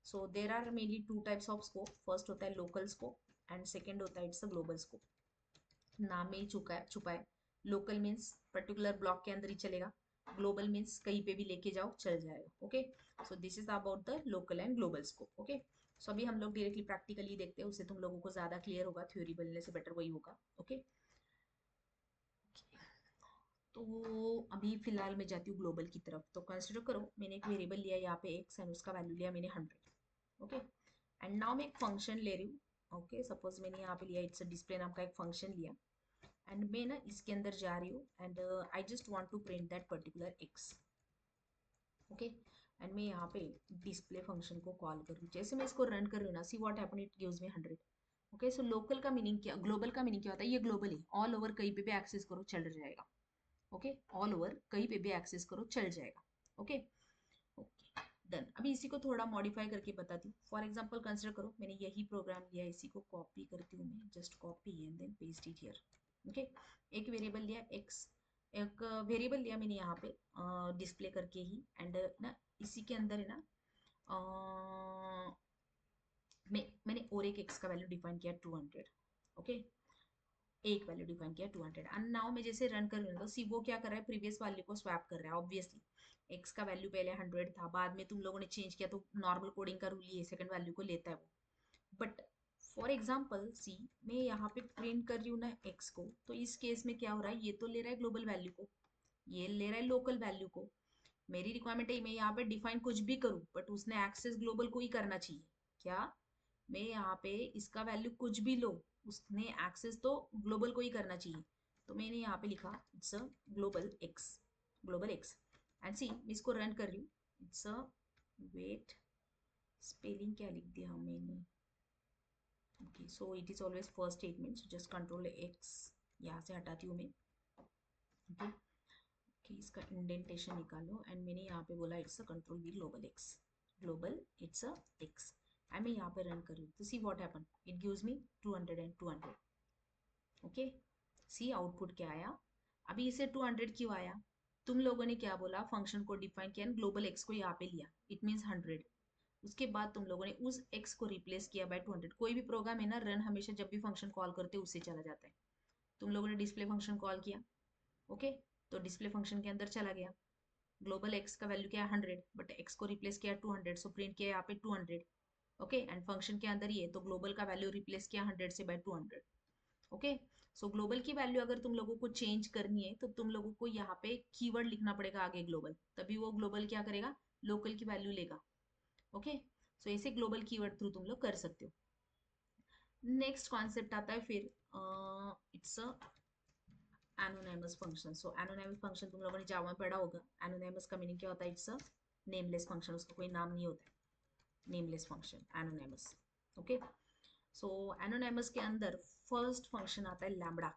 so there are mainly two types of scope. First होता है local scope and second होता है इट्स अ ग्लोबल स्कोप। नाम में ही छुपा है। लोकल मीन्स पर्टिकुलर ब्लॉक के अंदर ही चलेगा, ग्लोबल मीन्स कहीं पे भी लेके जाओ चल जाएगा। Okay, so this is about the local and global scope. Okay, so अभी हम लोग डायरेक्टली प्रैक्टिकली देखते हैं, उससे तुम लोगों को ज्यादा क्लियर होगा, थ्योरी बोलने से बेटर वही होगा। ओके, तो अभी फिलहाल मैं जाती हूँ ग्लोबल की तरफ। तो कंसिडर करो मैंने एक वेरिएबल लिया यहाँ पे एक्स, एंड उसका वैल्यू लिया मैंने 100। ओके, एंड नाउ मैं एक फंक्शन ले रही हूँ। ओके, सपोज मैंने यहाँ पे लिया इट्स डिस्प्ले नाम का एक फंक्शन लिया, एंड मैं ना इसके अंदर जा रही हूँ, and I just want to print that particular X. Okay, and मैं यहाँ पे डिस्प्ले फंक्शन को कॉल कर रही हूँ। जैसे मैं इसको रन कर रही हूँ ना, सी what happen, it gives me 100। Okay, so local का मीनिंग क्या, ग्लोबल का मीनिंग क्या होता है, ये ग्लोबल है, ऑल ओवर कहीं पे भी एक्सेस करो चल जाएगा। ओके, ऑल ओवर कहीं पे भी एक्सेस करो चल जाएगा। Okay okay, done. अभी इसी को थोड़ा मॉडिफाई करके बताती हूँ। फॉर एग्जांपल कंसिडर करो मैंने यही प्रोग्राम लिया, इसी को कॉपी करती हूँ मैं, just copy and then paste it here. Okay, एक वेरिएबल लिया एक्स, एक वेरिएबल लिया मैंने यहाँ पे डिस्प्ले करके ही, एंड ना इसी के अंदर है ना मैंने और एक एक्स का वैल्यू डिफाइन किया 200। ओके, एक वैल्यू डिफाइन किया 200, एंड नाउ मैं जैसे रन कर रही हूँ तो सी वो क्या कर रहा है, प्रीवियस वैल्यू को स्वैप कर रहा है। ऑब्वियसली एक्स का वैल्यू पहले 100 था, बाद में तुम लोगों ने चेंज किया, तो नॉर्मल कोडिंग का रूल ये सेकंड वैल्यू को लेता है वो। बट फॉर एग्जाम्पल सी, मैं यहाँ पे प्रिंट कर रही हूँ ना एक्स को, तो इस केस में क्या हो रहा है, ये तो ले रहा है ग्लोबल वैल्यू को, ये ले रहा है लोकल वैल्यू को। मेरी रिक्वायरमेंट है मैं यहाँ पे डिफाइन कुछ भी करूँ, बट उसने एक्सेस ग्लोबल को ही करना चाहिए। क्या, मैं यहाँ पे इसका वैल्यू कुछ भी लो, उसने एक्सेस तो ग्लोबल को ही करना चाहिए। तो मैंने यहाँ पे लिखा it's a global x, global x, and see मैं इसको रन कर रही हूँ। इट्स अ, वेट, स्पेलिंग क्या लिख दिया मैंने। Okay, so it is always first statement, just control X यहाँ से हटाती हूँ मैं। ओके ओके, इसका इंडेंटेशन निकालो, एंड मैंने यहाँ पे बोला it's a control V global x, global it's a X, and मैं यहाँ पे रन कर रही हूँ। तो see what happen, it gives me 200 and 200। Okay, see output क्या आया। अभी इसे 200 क्यों आया, तुम लोगों ने क्या बोला, फंक्शन को डिफाइन किया, ग्लोबल एक्स को यहाँ पे लिया, इट मीन्स 100। उसके बाद तुम लोगों ने उस एक्स को रिप्लेस किया बाय 200। कोई भी प्रोग्राम है ना, रन हमेशा जब भी फंक्शन कॉल करते हैं उससे चला जाता है। तुम लोगों ने डिस्प्ले फंक्शन कॉल किया, ओके, तो डिस्प्ले फंक्शन के अंदर चला गया। ग्लोबल एक्स का वैल्यू क्या है 100, बट एक्स को रिप्लेस किया 200, सो प्रिंट किया यहाँ पे 200. ओके, एंड फंक्शन के अंदर ये तो ग्लोबल का वैल्यू रिप्लेस किया 100 से बाय 200. ओके, सो ग्लोबल की वैल्यू अगर तुम लोगों को चेंज करनी है तो तुम लोगों को यहाँ पे कीवर्ड लिखना पड़ेगा आगे ग्लोबल, तभी वो ग्लोबल क्या करेगा, लोकल की वैल्यू लेगा. ओके, सो ऐसे ग्लोबल कीवर्ड थ्रू तुम लोग कर सकते हो. नेक्स्ट कॉन्सेप्ट आता है फिर, it's a anonymous function. So anonymous function तुम लोगों ने जावा में पढ़ा होगा. एनोनिमस का मीनिंग क्या होता है, इट्स अ नेमलेस फंक्शन, उसका कोई नाम नहीं होता है, नेमलेस फंक्शन एनोनिमस. ओके, सो एनोनिमस के अंदर फर्स्ट फंक्शन आता है लैम्बडा.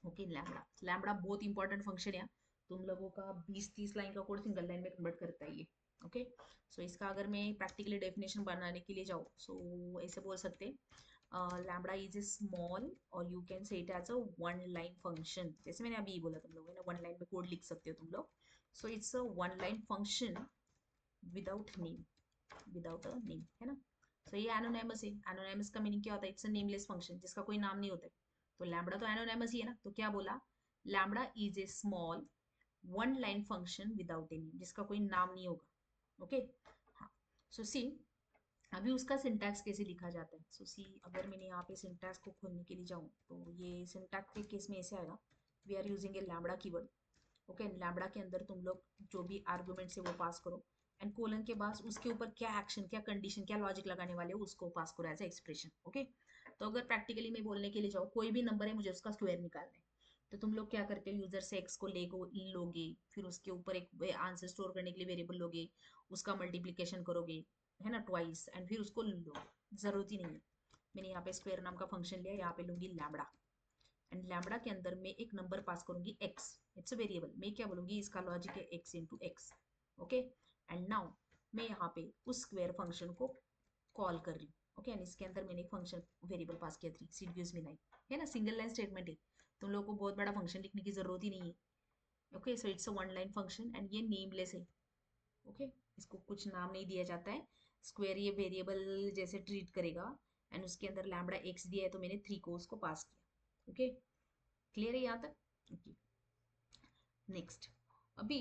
ओके, लैम्बडा, लैम्बडा बहुत इंपॉर्टेंट फंक्शन है. तुम लोगों का 20-30 लाइन का कोड सिंगल लाइन में कन्वर्ट करता है ये. ओके, सो इसका अगर मैं प्रैक्टिकली डेफिनेशन बनाने के लिए जाऊँ, सो ऐसे बोल सकते हैं, लैम्बडा इज ए स्मॉल और you can say it as a one line function. जैसे मैंने अभी बोला तुम लोगों ने वन लाइन में कोड लिख सकते हो तुम लोग. So it's a one line function without name, without a name, है ना. सो ये एनोनिमस है. एनोनिमस का मीनिंग क्या होता है, इट्स अ नेमलेस फंक्शन जिसका कोई नाम नहीं होता है. तो लैम्बडा तो एनोनिमस ही है ना, तो क्या बोला, lambda is a small one line function without a name, जिसका कोई नाम नहीं होगा. ओके, हाँ. सो सी, अभी उसका सिंटैक्स कैसे लिखा जाता है. सो सी, अगर मैंने यहाँ पे सिंटैक्स को खोलने के लिए जाऊँ तो ये सिंटैक्स के केस में ऐसे आएगा, we are using a lambda keyword. Okay, lambda के अंदर तुम लोग जो भी आर्गुमेंट है वो पास करो, एंड कोलन के बाद उसके ऊपर क्या एक्शन, क्या कंडीशन, क्या लॉजिक लगाने वाले हो उसको पास करो एज ए एक्सप्रेशन. ओके, तो अगर प्रैक्टिकली मैं बोलने के लिए जाऊँ, कोई भी नंबर है मुझे उसका स्क्वायर निकालना है, तो तुम लोग क्या करते हो, यूजर से एक्स को लोगे, फिर उसके ऊपर एक आंसर स्टोर करने के लिए वेरिएबल लोगे, उसका मल्टीप्लीकेशन करोगे, है ना, ट्वाइस, एंड फिर उसको लो. जरूरत ही नहीं है. मैंने यहाँ पे स्क्वायर नाम का फंक्शन लिया, यहाँ पे लूंगी लैम्बडा, एंड लैम्बडा के अंदर मैं एक नंबर पास करूंगी x, इट्स अ वेरिएबल. मैं क्या बोलूंगी, इसका लॉजिक है x into x. Okay, and now मैं यहाँ पे उस स्क्वायर फंक्शन को कॉल कर रही हूँ. ओके, एंड इसके अंदर मैंने एक फंक्शन वेरिएबल पास किया 3, सीट गिव्स मी 9, है ना, सिंगल लाइन स्टेटमेंट है. तुम लोगों को बहुत बड़ा फंक्शन लिखने की जरूरत ही नहीं है. Okay, so it's a one line function and ये नेमलेस है. ओके, इसको कुछ नाम नहीं दिया जाता है. स्क्वायर ये वेरिएबल जैसे ट्रीट करेगा, एंड उसके अंदर लैम्बडा x दिया है तो मैंने 3 को उसको पास किया. ओके, क्लियर है यहाँ तक. Okay, next. अभी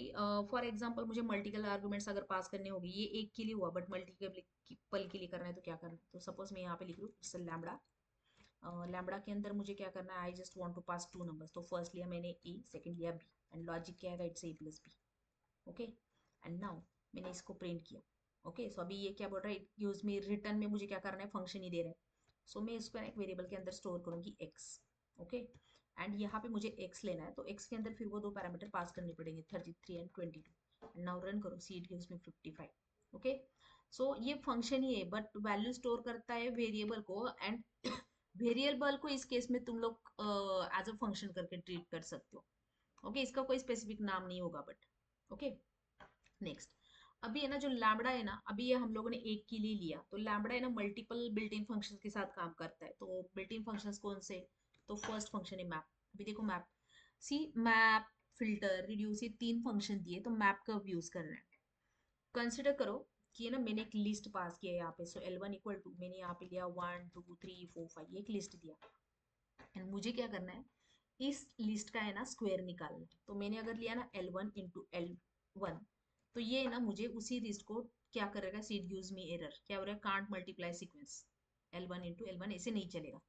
फॉर एग्जांपल मुझे मल्टीपल आर्गुमेंट्स अगर पास करने होंगे, ये एक के लिए हुआ बट मल्टीपल के लिए करना है तो क्या करना है. तो सपोज मैं यहाँ पे लिख लूँ इट्स लैम्बडा. लैम्बडा के अंदर मुझे क्या करना है, I just want to pass two numbers. तो फर्स्ट लिया मैंने ए, सेकंड लिया बी, एंड लॉजिक क्या है, it's A plus B. Okay, and now मैंने इसको प्रिंट किया. ओके, सो अभी ये क्या बोल रहा है, यूज में रिटर्न में मुझे क्या करना है, फंक्शन ही दे रहा है. सो मैं इसको एक वेरिएबल के अंदर स्टोर करूंगी x. ओके, एंड यहाँ पे मुझे x लेना है, तो x के अंदर फिर वो दो पैरामीटर पास करने पड़ेंगे 33 एंड 22. एंड नाउ रन करो, see it gives me 55. Okay, so ये फंक्शन ही है बट वैल्यू स्टोर करता है वेरिएबल को, एंड वेरिएबल को इस केस में तुम लोग एज अ फंक्शन करके ट्रीट कर सकते हो. ओके, इसका कोई स्पेसिफिक नाम नहीं होगा बट. Okay, next. अभी है ना जो लैम्बडा है ना, अभी ये हम लोगों ने एक के लिए लिया, तो लैम्बडा है ना मल्टीपल बिल्ट इन फंक्शंस के साथ काम करता है. तो बिल्ट इन फंक्शंस कौन से, तो फर्स्ट फंक्शन है मैप. अभी देखो मैप, सी मैप, फिल्टर, रिड्यूस, ये 3 फंक्शन दिए, तो मैप का यूज कर रहे हैं. कंसिडर करो कि है ना मैंने एक लिस्ट पास किया है यहाँ पे. सो L1 इक्वल टू, मैंने यहाँ पे लिया 1 2 3 4 5, ये एक लिस्ट दिया, एंड मुझे क्या करना है, इस लिस्ट का है ना स्क्वायर निकालना है. तो मैंने अगर लिया ना L1 इंटू L1, तो ये ना मुझे उसी लिस्ट को क्या करेगा, सीट गिव्स मी एरर, क्या हो रहा है, can't multiply sequence, L1 into L1 ऐसे नहीं चलेगा.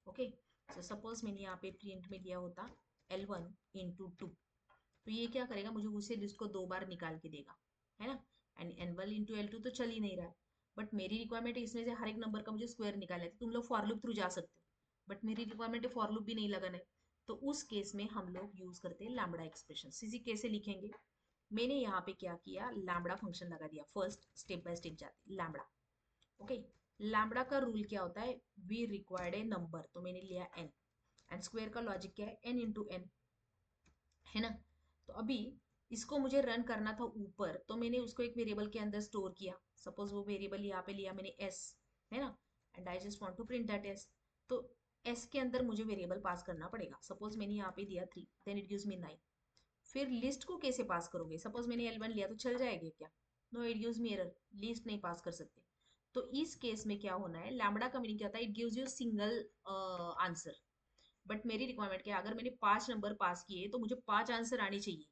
ओके, सो सपोज मैंने यहाँ पे प्रिंट में लिया होता L1 इंटू 2, तो ये क्या करेगा, मुझे उसी लिस्ट को 2 बार निकाल के देगा, है ना. एंड L1 इंटू L2 तो चल ही नहीं रहा है, बट मेरी रिक्वायरमेंट है इसमें से हर एक नंबर का मुझे स्क्वायर निकालना है. तो तुम लोग फॉर लूप थ्रू जा सकते हो, बट मेरी रिक्वायरमेंट है फॉर लूप भी नहीं लगाना है. तो उस केस में हम लोग यूज करते हैं लैम्बडा एक्सप्रेशन. इसी कैसे लिखेंगे, मैंने यहाँ पे क्या किया, लैम्बडा फंक्शन लगा दिया. फर्स्ट स्टेप बाय स्टेप जाते लैम्बडा. ओके, लैम्बडा का रूल क्या होता है, वी रिक्वायर्ड ए नंबर, तो मैंने लिया n, एंड स्क्वायर का लॉजिक क्या है, n इंटू n, है ना. तो अभी इसको मुझे रन करना था ऊपर, तो मैंने उसको एक वेरिएबल के अंदर स्टोर किया. सपोज वो वेरिएबल यहाँ पे लिया मैंने s, है ना, and I just want to print that s. तो s के अंदर मुझे वेरिएबल पास करना पड़ेगा. सपोज मैंने यहाँ पे दिया 3, देन इट गिव्स मी 9. फिर लिस्ट को कैसे पास करोगे, सपोज मैंने L1 लिया तो चल जाएगा क्या, no, it gives me error, list नहीं पास कर सकते. तो इस केस में क्या होना है, लैम्बडा का मीनिंग क्या होता है, it gives you single answer. But मेरी रिक्वायरमेंट क्या है, अगर मैंने 5 नंबर पास किए तो मुझे 5 आंसर आने चाहिए.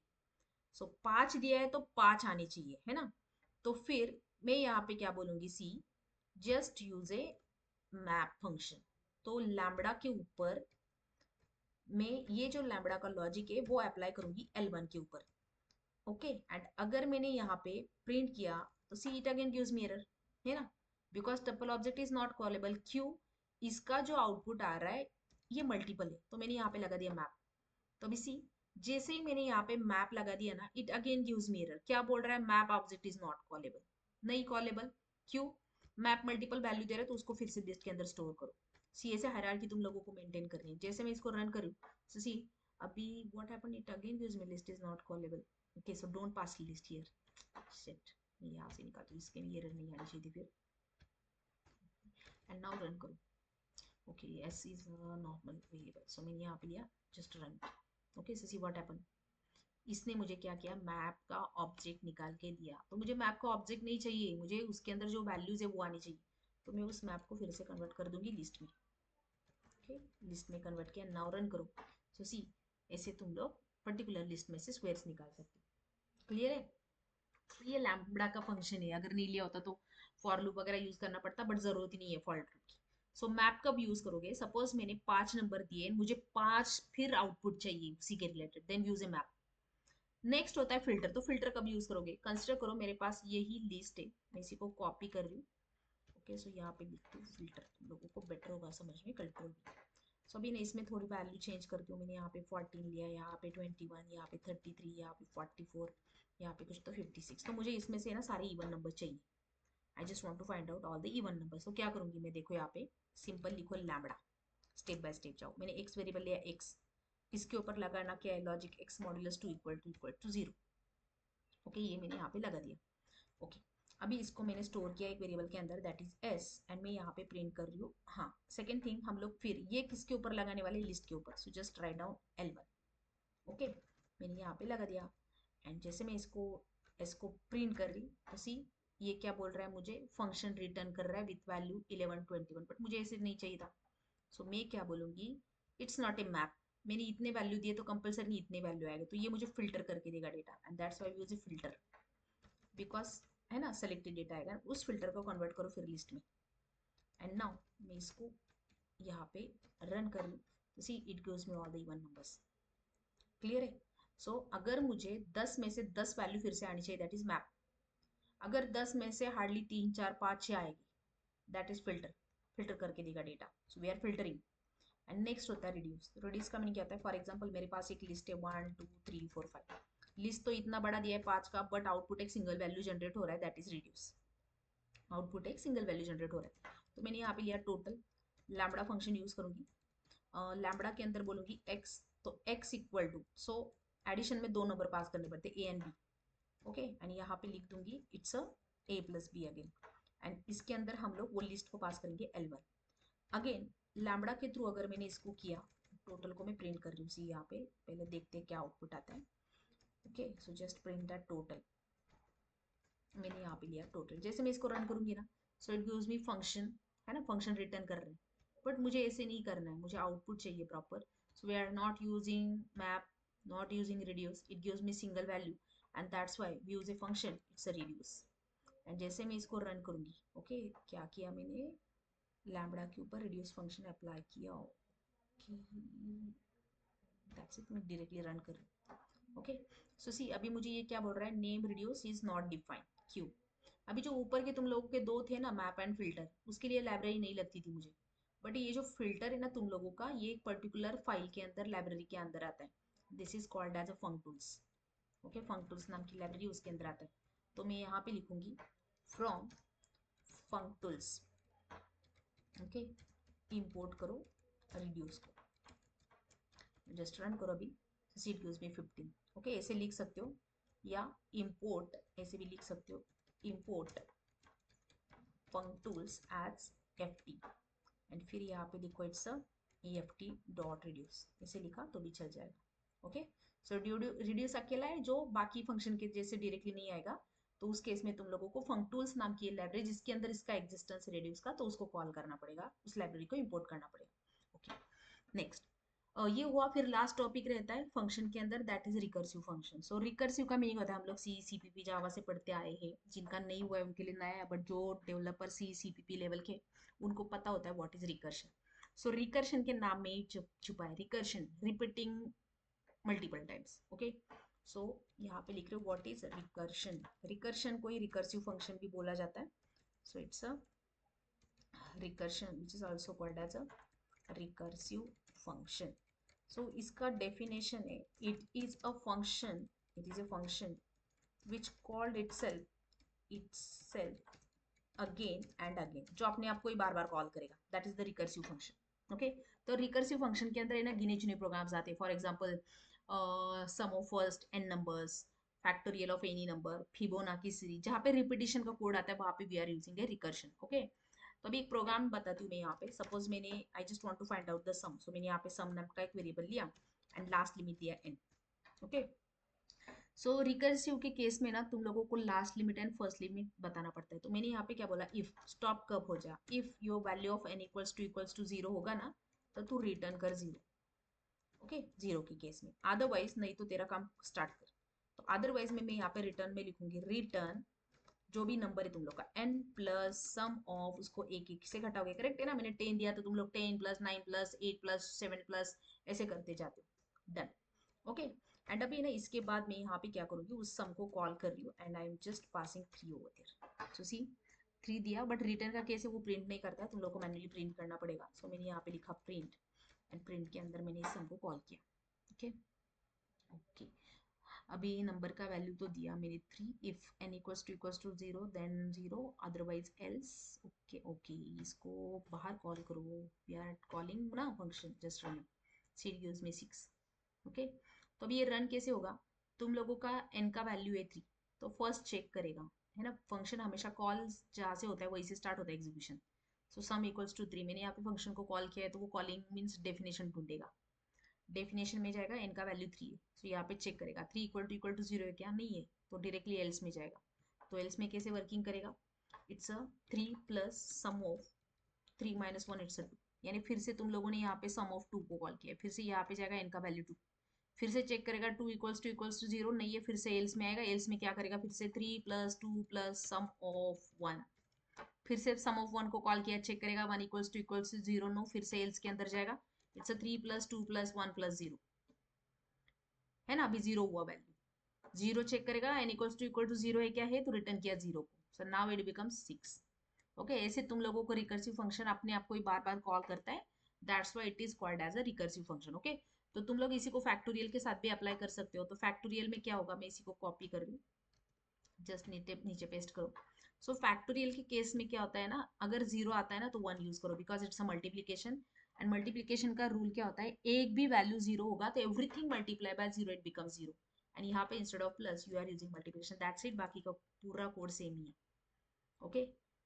सो 5 दिया है तो 5 आने चाहिए, है ना। तो फिर मैं यहाँ पे क्या बोलूंगी, सी जस्ट यूज ए मैप फंक्शन। तो लैम्बडा के ऊपर मैं ये जो लैम्बडा का लॉजिक है वो अप्लाई करूंगी L1 के ऊपर। ओके एंड अगर मैंने यहाँ पे प्रिंट किया तो see it again gives me error, है ना, because tuple object is not callable. क्यों? इसका जो आउटपुट आ रहा है ये मल्टीपल है, तो मैंने यहाँ पे लगा दिया मैप। तो अभी सी जैसे ही मैंने यहाँ पे मैप लगा दिया ना, it again gives me error. क्या बोल रहा है? Map object is not callable, नहीं कॉलेबल। क्यों? मैप मल्टीपल वैल्यू दे रहा है तो उसको फिर से लिस्ट के अंदर स्टोर करो। सी ऐसे हायरार्की तुम लोगों को मेंटेन करनी है। जैसे मैं इसको रन करूँ, so see अभी what happened, it again gives me list is not callable. Okay, so don't pass list here. Shit, मैं यहाँ से निकालती हूँ, इसके लिए एरर नहीं आनी चाहिए थी फिर। एंड नाउ रन करो। Okay, s is a normal variable, so मैंने यहाँ पे लिया just run. Okay, so see what happened, इसने मुझे क्या किया, मैप का ऑब्जेक्ट निकाल के दिया। तो मुझे मैप का ऑब्जेक्ट नहीं चाहिए, मुझे उसके अंदर जो वैल्यूज है वो आनी चाहिए। तो मैं उस मैप को फिर से कन्वर्ट कर दूंगी लिस्ट में। ओके, लिस्ट में कन्वर्ट किया, नाउ रन करो। सो सी ऐसे तुम लोग पर्टिकुलर लिस्ट में से स्क्वायर्स निकाल सकते हो। क्लियर है? ये लैम्बडा का फंक्शन है, अगर नहीं लिया होता तो फॉर लूप वगैरह यूज करना पड़ता, बट जरूरत ही नहीं है फॉर लूप की। सो मैप कब यूज करोगे? सपोज मैंने 5 नंबर दिए, मुझे 5 फिर आउटपुट चाहिए उसी के रिलेटेड, देन यूज ए मैप। नेक्स्ट होता है फिल्टर। तो फिल्टर कब यूज करोगे? कंसिडर करो मेरे पास यही लिस्ट है, मैं इसी को कॉपी कर रही हूँ। ओके, सो यहाँ पे लिखती हूँ फिल्टर, तुम लोगों को बेटर होगा समझ में, क्लियर होगी। सो अभी ना इसमें थोड़ी वैल्यू चेंज करती हूँ। मैंने यहाँ पे 14 लिया, यहाँ पे 21, यहाँ पे 33, यहाँ पे 44, यहाँ पे कुछ तो 56। तो मुझे इसमें से ना सारे इवन नंबर चाहिए। I just want to find out all the even number. तो क्या करूंगी मैं, देखो यहाँ पे सिंपल लिखो लैम्बडा, स्टेप बाय स्टेप जाओ। मैंने एक्स वेरिएबल लिया एक्स, इसके ऊपर लगाना क्या है logic, X modulus two equal to 0। Okay, ये मैंने यहाँ पे लगा दिया। ओके, अभी इसको मैंने स्टोर किया एक वेरिएबल के अंदर, दैट इज एस, एंड मैं यहाँ पे प्रिंट कर रही हूँ। हाँ, सेकेंड थिंग, हम लोग फिर ये किसके ऊपर लगाने वाले, लिस्ट के ऊपर। So just write down L1। Okay, मैंने यहाँ पे लगा दिया एंड जैसे मैं इसको प्रिंट कर रही तो सी ये क्या बोल रहा है, मुझे फंक्शन रिटर्न कर रहा है विथ वैल्यू 11 21, बट मुझे ऐसे नहीं चाहिए था। सो मैं क्या बोलूंगी, इट्स नॉट ए मैप। मैंने इतने वैल्यू दिए तो कंपलसरी इतने वैल्यू आएगा, तो ये मुझे फिल्टर करके देगा data, and that's why we use a filter, because है ना सेलेक्टेड डेटा आएगा, उस फिल्टर को कन्वर्ट करो फिर लिस्ट में। एंड नाउ मैं इसको यहाँ पे रन कर लूँ तो see it gives me all the even numbers. Clear है? सो अगर मुझे 10 में से 10 वैल्यू फिर से आनी चाहिए, दैट इज मैप। अगर 10 में से हार्डली 3 4 5 6 आएगी, दैट इज फिल्टर, फिल्टर करके देगा data. So we are filtering. And next होता है रिड्यूस। रिड्यूस का मीनिंग क्या होता है, फॉर एग्जाम्पल मेरे पास एक लिस्ट है 1 2 3 4 5, लिस्ट तो इतना बड़ा दिया है 5 का, बट आउटपुट एक सिंगल वैल्यू जनरेट हो रहा है, दैट इज रिड्यूस। आउटपुट एक सिंगल वैल्यू जनरेट हो रहा है। तो मैंने यहाँ पे लिया टोटल, लैम्बडा फंक्शन यूज करूंगी, लैम्बडा के अंदर बोलूंगी x, तो x equal to, so addition में 2 नंबर पास करने पड़ते, a and b। Okay, and यहाँ पे लिख दूंगी it's a a plus B again, and इसके अंदर हम लोग वो लिस्ट को पास करेंगे L1 अगेन। लैम्बडा के थ्रू अगर मैंने इसको किया, टोटल को मैं प्रिंट कर रही हूँ, सी यहाँ पे पहले देखते हैं क्या आउटपुट आता है। Okay, so just print that total. मैंने यहाँ पे लिया टोटल, जैसे मैं इसको रन करूंगी ना, so it gives me function, है ना, फंक्शन रिटर्न कर रहे हैं। बट मुझे ऐसे नहीं करना है, मुझे आउटपुट चाहिए proper. So we are not using map, not using reduce, it gives me single value, and that's why we use a function, it's a reduce. And जैसे मैं इसको रन करूंगी, ओके क्या किया मैंने, लैम्बडा के ऊपर रिड्यूस फंक्शन अप्लाई किया। ओके, दैट्स इट, मैं डायरेक्टली रन कर रही हूँ। ओके, सो सी अभी मुझे ये क्या बोल रहा है, name reduce is not defined. क्यों? अभी जो ऊपर के तुम लोगों के दो थे ना, मैप एंड फिल्टर, उसके लिए लाइब्रेरी नहीं लगती थी मुझे, बट ये जो फिल्टर है ना तुम लोगों का, ये एक पर्टिकुलर फाइल के अंदर, लाइब्रेरी के अंदर आता है। This is called as a functools. Okay, functools नाम की लाइब्रेरी उसके अंदर आता है। तो मैं यहाँ पे लिखूंगी फ्रॉम फंक्टूल्स। ओके, इंपोर्ट करो रिड्यूस को, जस्ट रन करो अभी, सीट गिव्स मी 15। ओके, ऐसे लिख सकते हो, या इंपोर्ट ऐसे भी लिख सकते हो, import functools as ft, and फिर यहाँ पे लिखो इट्स eft डॉट रिड्यूस, ऐसे लिखा तो भी चल जाएगा। ओके, सो रिड्यूस अकेला है जो बाकी फंक्शन के जैसे डायरेक्टली नहीं आएगा, तो उस केस में तुम लोगों को फंक्टूल्स नाम की लाइब्रेरी जिसके अंदर इसका एग्जिस्टेंस है रिड्यूस का, तो उसको कॉल करना पड़ेगा, उस लाइब्रेरी को इंपोर्ट करना पड़ेगा। ओके, नेक्स्ट ये हुआ। फिर लास्ट टॉपिक रहता है फंक्शन के अंदर, that is recursive function. So recursive का मीनिंग होता है, हम लोग सी सीपीपी जावा से पढ़ते आए हैं, जिनका नहीं हुआ है उनके लिए नया है, बट जो डेवलपर सी सीपीपी लेवल के उनको पता होता है what is recursion. So recursion के नाम में ही छुपा है recursion, repeating multiple times. Okay, so यहाँ पे लिख रहे हो व्हाट इज रिकर्शन। रिकर्शन को ही रिकर्सिव फंक्शन भी बोला जाता है। So it's a recursion which is also called as a recursive function. So इसका definition है, it is a function which called itself again and again, जो अपने आप को ही बार बार कॉल करेगा, that is the recursive function। okay, तो recursive function के अंदर है ना गिने चुने प्रोग्राम्स आते हैं, for example sum of first N numbers, factorial of any number, Fibonacci series, जहाँ पे रिपीटिशन का कोड आता है वहाँ पे we are using a recursion. Okay, तो अभी एक प्रोग्राम बताती हूँ मैं यहाँ पे। सपोज मैंने I just want to find out the sum, so मैंने यहाँ पे सम नाम का एक वेरिएबल लिया एंड लास्ट लिमिट दिया n। ओके, सो रिकर्सिव के केस में ना तुम लोगों को last limit and first limit बताना पड़ता है। तो मैंने यहाँ पे क्या बोला, इफ स्टॉप कब हो जा, if your value of n equals to zero होगा ना, तो तू रिटर्न कर जीरो। ओके, जीरो के केस में, अदरवाइज नहीं तो तेरा काम स्टार्ट कर। तो अदरवाइज में मैं यहाँ पे रिटर्न में लिखूंगी रिटर्न जो भी नंबर है तुम लोग का n प्लस सम ऑफ, उसको एक एक से घटाओगे, करेक्ट है ना। मैंने 10 दिया तो तुम लोग 10 प्लस 9 प्लस 8 प्लस 7 प्लस ऐसे करते जाते हो, डन। ओके, एंड अभी ना इसके बाद मैं यहाँ पे क्या करूँगी, उस सम को कॉल कर रही हूँ and I am just passing 3 over there. So see 3 दिया, बट रिटर्न का केस है वो प्रिंट नहीं करता है, तुम लोग को मैन्युअली प्रिंट करना पड़ेगा। सो मैंने यहाँ पे लिखा प्रिंट एंड प्रिंट के अंदर मैंने इस सम को कॉल किया। ओके ओके, अभी नंबर का वैल्यू तो दिया मेरे 3, if n equals to zero then zero, otherwise else. Okay okay, इसको बाहर कॉल करो, वी आर कॉलिंग ना फंक्शन जस्ट रन, सीरीज में 6। ओके, तो अभी ये रन कैसे होगा, तुम लोगों का n का वैल्यू है 3, तो फर्स्ट चेक करेगा, है ना। फंक्शन हमेशा कॉल जहाँ से होता है वहीं से स्टार्ट होता है execution. So sum equals to 3, मैंने यहाँ पे फंक्शन को कॉल किया है तो वो कॉलिंग मीन्स डेफिनेशन ढूंढेगा, डेफिनेशन में जाएगा n का वैल्यू 3 है, तो यहाँ पे चेक करेगा 3 इक्वल टू 0 है क्या, नहीं है, तो डायरेक्टली एल्स में जाएगा। तो एल्स में कैसे वर्किंग करेगा, it's a 3 plus sum of 3 minus 1 it's a 2, यानी फिर से तुम लोगों ने यहाँ पे सम ऑफ 2 को कॉल किया, फिर से यहाँ पे जाएगा n का वैल्यू 2, फिर से चेक करेगा 2 इक्वल्स टू 0 नहीं है, फिर से एल्स में आएगा, एल्स में क्या करेगा, फिर से 3 प्लस 2 प्लस सम ऑफ 1, फिर से सम ऑफ 1 को कॉल किया, चेक करेगा 1 इक्वल्स टू 0 नो, फिर से एल्स के अंदर जाएगा, it's a 3 plus 2 plus 1 plus 0, है ना। अभी 0 हुआ वैल्यू, 0 चेक करेगा, n इक्वल टू 0 है क्या है, तो रिटर्न किया 0 को, so now it becomes 6। Okay, ऐसे तुम लोगों को रिकर्सिव फंक्शन अपने आप को ही बार बार कॉल करता है, that's why it is called as a recursive function. Okay, तो तुम लोग इसी को फैक्टोरियल के साथ भी अप्लाई कर सकते हो। तो फैक्टोरियल में क्या होगा, मैं इसी को कॉपी कर लूँ, जस्ट नीचे नीचे पेस्ट करो। सो फैक्टोरियल के केस में क्या होता है ना, अगर 0 आता है ना तो 1 यूज करो, because it's a multiplication, and multiplication का रूल क्या होता है, एक भी वैल्यू 0 होगा तो everything multiply by 0 it becomes 0, and यहाँ पे instead of plus you are using multiplication, that's it, बाकी का पूरा कोड सेम ही है। ओके,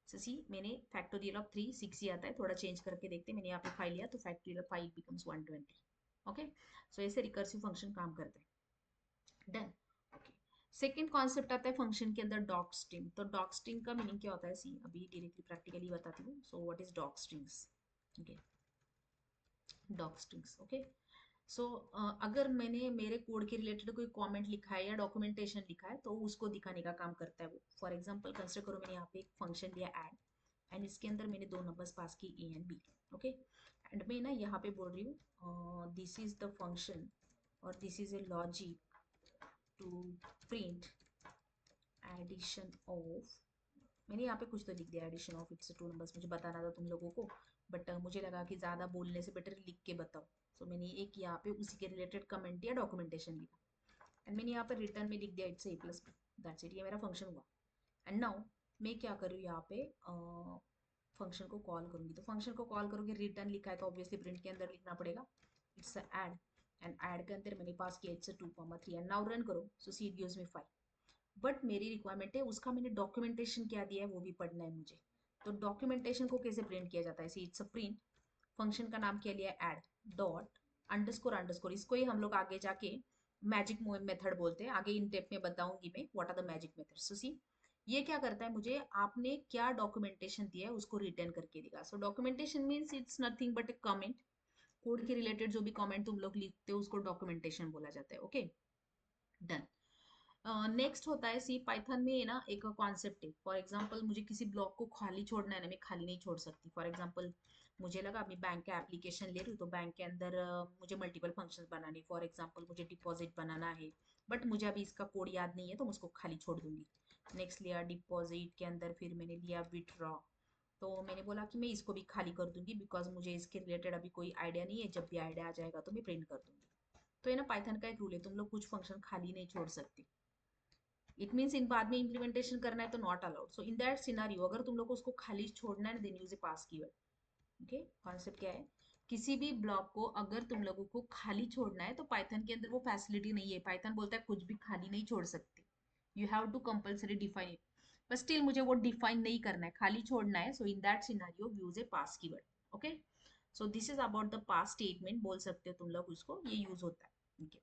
सो सी मैंने फैक्टोरियल ऑफ 3 6 ही आता है, थोड़ा चेंज करके देखते हैं, मैंने यहाँ पे 5 लिया तो factorial of 5 becomes 120। Okay, so ऐसे रिकर्सिव फंक्शन काम करते हैं, डन। ओके, सेकेंड कॉन्सेप्ट आता है फंक्शन के अंदर डॉक स्ट्रिंग। तो डॉक स्ट्रिंग का मीनिंग क्या होता है, सी अभी डायरेक्टली प्रैक्टिकली बताती हूँ। So what is doc strings, okay, doc strings. Okay, so अगर मैंने मेरे कोड के रिलेटेड कोई कमेंट लिखा है या डॉक्यूमेंटेशन लिखा है तो उसको दिखाने का काम करता है वो। फॉर एग्जांपल कंसिडर करो, मैंने यहाँ पे एक फंक्शन दिया ऐड, एंड इसके अंदर मैंने 2 नंबर्स पास की A and B. Okay, and मैं ना यहाँ पे बोल रही हूँ दिस इज द फंक्शन और this is a logic to print addition of, मैंने यहाँ पे कुछ तो लिख दिया, एडिशन ऑफ इट्स 2 नंबर्स, मुझे बताना था तुम लोगों को, बट मुझे लगा कि ज़्यादा बोलने से बेटर लिख के बताओ। सो मैंने एक यहाँ पे उसी के रिलेटेड कमेंट या डॉक्यूमेंटेशन लिखा, एंड मैंने यहाँ पर रिटर्न में लिख दिया it's A plus B, that's it, ये मेरा फंक्शन हुआ। एंड नाउ मैं क्या करूँ, यहाँ पे फंक्शन को कॉल करूँगी, तो फंक्शन को कॉल करूँगी, रिटर्न लिखा है तो ऑब्वियसली प्रिंट के अंदर लिखना पड़ेगा, इट्स ऐड, एंड ऐड के अंदर मैंने पास किया इट्स 2,3, एंड नाउ रन करो, so see it gives me 5, but मेरी रिक्वायरमेंट है उसका मैंने डॉक्यूमेंटेशन क्या दिया है वो भी पढ़ना है मुझे। तो डॉक्यूमेंटेशन को कैसे प्रिंट किया जाता है, इट्स अ प्रिंट, फंक्शन का नाम क्या लिया है ऐड, डॉट अंडरस्कोर अंडरस्कोर, इसको ही हम लोग आगे जाके मैजिक मेथड बोलते हैं, आगे इन टेप में बताऊंगी मैं what are the magic method. So see ये क्या करता है, मुझे आपने क्या डॉक्यूमेंटेशन दिया है उसको रिटर्न करके देगा। So documentation means it's nothing but a comment, code के रिलेटेड जो भी कमेंट तुम लोग लिखते हो उसको डॉक्यूमेंटेशन बोला जाता है। Okay, done. नेक्स्ट होता है सी पाइथन में ना एक कॉन्सेप्ट है। फॉर एग्जांपल मुझे किसी ब्लॉक को खाली छोड़ना है ना, मैं खाली नहीं छोड़ सकती। फॉर एग्जांपल मुझे लगा अभी बैंक का एप्लीकेशन ले रही हूँ तो बैंक के अंदर मुझे मल्टीपल फंक्शंस बनाने। फॉर एग्जांपल मुझे डिपॉजिट बनाना है, बट मुझे अभी इसका कोड याद नहीं है तो मैं उसको खाली छोड़ दूंगी। नेक्स्ट लिया डिपॉजिट के अंदर, फिर मैंने लिया विथड्रॉ। तो मैंने बोला कि मैं इसको भी खाली कर दूंगी बिकॉज मुझे इसके रिलेटेड अभी कोई आइडिया नहीं है, जब भी आइडिया आ जाएगा तो मैं प्रिंट कर दूंगी। तो ये ना पाइथन का एक रूल है, तुम लोग कुछ फंक्शन खाली नहीं छोड़ सकते। इट मीन्स इन बाद में इम्प्लीमेंटेशन करना है तो not allowed. So in that scenario अगर तुम लोग को उसको खाली छोड़ना है then use a pass keyword. Okay, concept क्या है, किसी भी ब्लॉक को अगर तुम लोगों को खाली छोड़ना है तो पाइथन के अंदर वो फैसिलिटी नहीं है। पाइथन बोलता है कुछ भी खाली नहीं छोड़ सकते, you have to compulsory define it. But still मुझे वो डिफाइन नहीं करना है, खाली छोड़ना है। So in that scenario use a pass keyword. Okay, so this is about the pass statement, बोल सकते हो तुम लोग उसको, ये यूज होता है। ओके,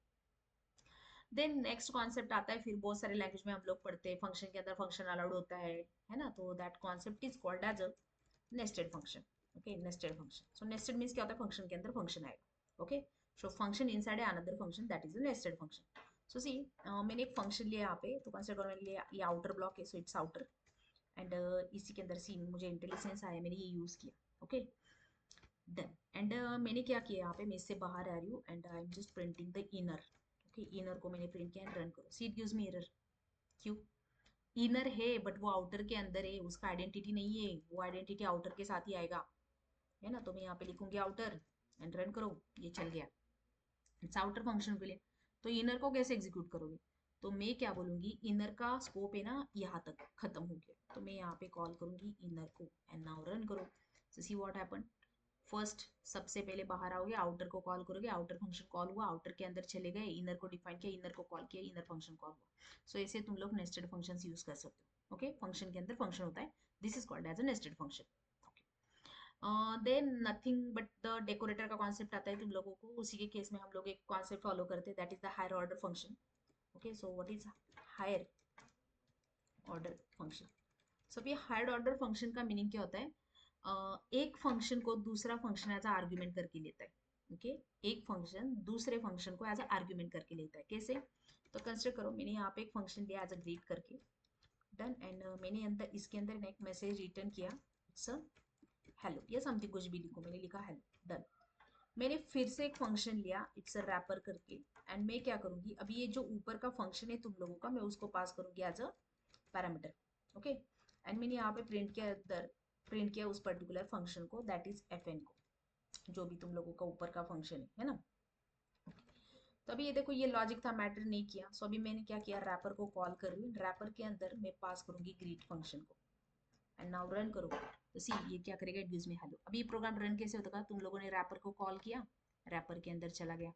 देन नेक्स्ट कॉन्सेप्ट आता है, फिर बहुत सारे लैंग्वेज में हम लोग पढ़ते हैं फंक्शन के अंदर फंक्शन अलाउड होता है ना। तो that concept is called as a nested function. Okay, nested function. So nested means क्या होता है, फंक्शन के अंदर फंक्शन आएगा। Okay, so function inside another function, that is a nested function. So see, मैंने एक फंक्शन लिया यहाँ पे, तो कंसिडर करो मैंने लिया ये आउटर ब्लॉक है, सो इट्स आउटर। एंड इसी के अंदर सी मुझे इंटेलिजेंस आया, मैंने ये यूज किया। Okay, done. एंड मैंने क्या किया यहाँ पे, मैं इससे बाहर आ रही हूँ and I am just printing the inner. Okay, inner को मैंने प्रिंट किया एंड रन करो, see it gives me error. क्यों? इनर है बट वो आउटर के अंदर है, उसका आइडेंटिटी नहीं है, वो आइडेंटिटी आउटर के साथ ही आएगा, है ना। तो मैं यहाँ पे लिखूंगी आउटर एंड रन करो, ये चल गया। इट्स आउटर फंक्शन के लिए। तो इनर को कैसे एग्जीक्यूट करोगे, तो मैं क्या बोलूंगी, इनर का स्कोप है ना यहाँ तक खत्म हो गया, तो मैं यहाँ पे कॉल करूंगी इनर को एंड नाउ रन करो। So C what happen, first सबसे पहले बाहर आओगे, आउटर को कॉल करोगे, आउटर फंक्शन कॉल हुआ, आउटर के अंदर चले गए, इनर को डिफाइन किया, इनर को कॉल किया, इनर फंक्शन कॉल हुआ। सो ऐसे तुम लोग नेस्टेड फंक्शंस यूज कर सकते हो। ओके, फंक्शन के अंदर फंक्शन होता है, this is called as a nested function. Then nothing but the decorator का कॉन्सेप्ट आता है तुम लोगों को, उसी के केस में हम लोग एक कॉन्सेप्ट फॉलो करते हैं, that is the higher order function. Okay, so what is higher order function. So ये हायर ऑर्डर फंक्शन का मीनिंग क्या होता है, एक फंक्शन को दूसरा फंक्शन एज अ आर्ग्यूमेंट करके लेता है। ओके, एक फंक्शन दूसरे फंक्शन को एज अ आर्ग्यूमेंट करके लेता है, कैसे? तो कंसिडर करो मैंने यहाँ पे एक फंक्शन लिया एज अ ग्रीट करके, डन। एंड मैंने अंदर इसके अंदर एक मैसेज रिटर्न किया, इट्स अ हेलो या समथिंग, कुछ भी लिखो, मैंने लिखा हेलो, डन। मैंने फिर से एक फंक्शन लिया इट्स अ रैपर करके, एंड मैं क्या करूंगी, अभी ये जो ऊपर का फंक्शन है तुम लोगों का, मैं उसको पास करूंगी as a parameter. Okay, and मैंने यहाँ पे प्रिंट किया उस पर्टिकुलर फंक्शन को, दैट इज एफ एन को, जो भी तुम लोगों का ऊपर का फंक्शन है ना। तो अभी ये देखो ये लॉजिक था, मैटर नहीं किया। सो अभी मैंने क्या किया, रैपर को कॉल कर रही हूँ, रैपर के अंदर मैं पास करूंगी ग्रीट फंक्शन को एंड नाउ रन करो। तो सी ये क्या करेगा, इट गिव्स मी हेलो। अभी प्रोग्राम रन कैसे होता है, तुम लोगों ने रैपर को कॉल किया, रैपर के अंदर चला गया,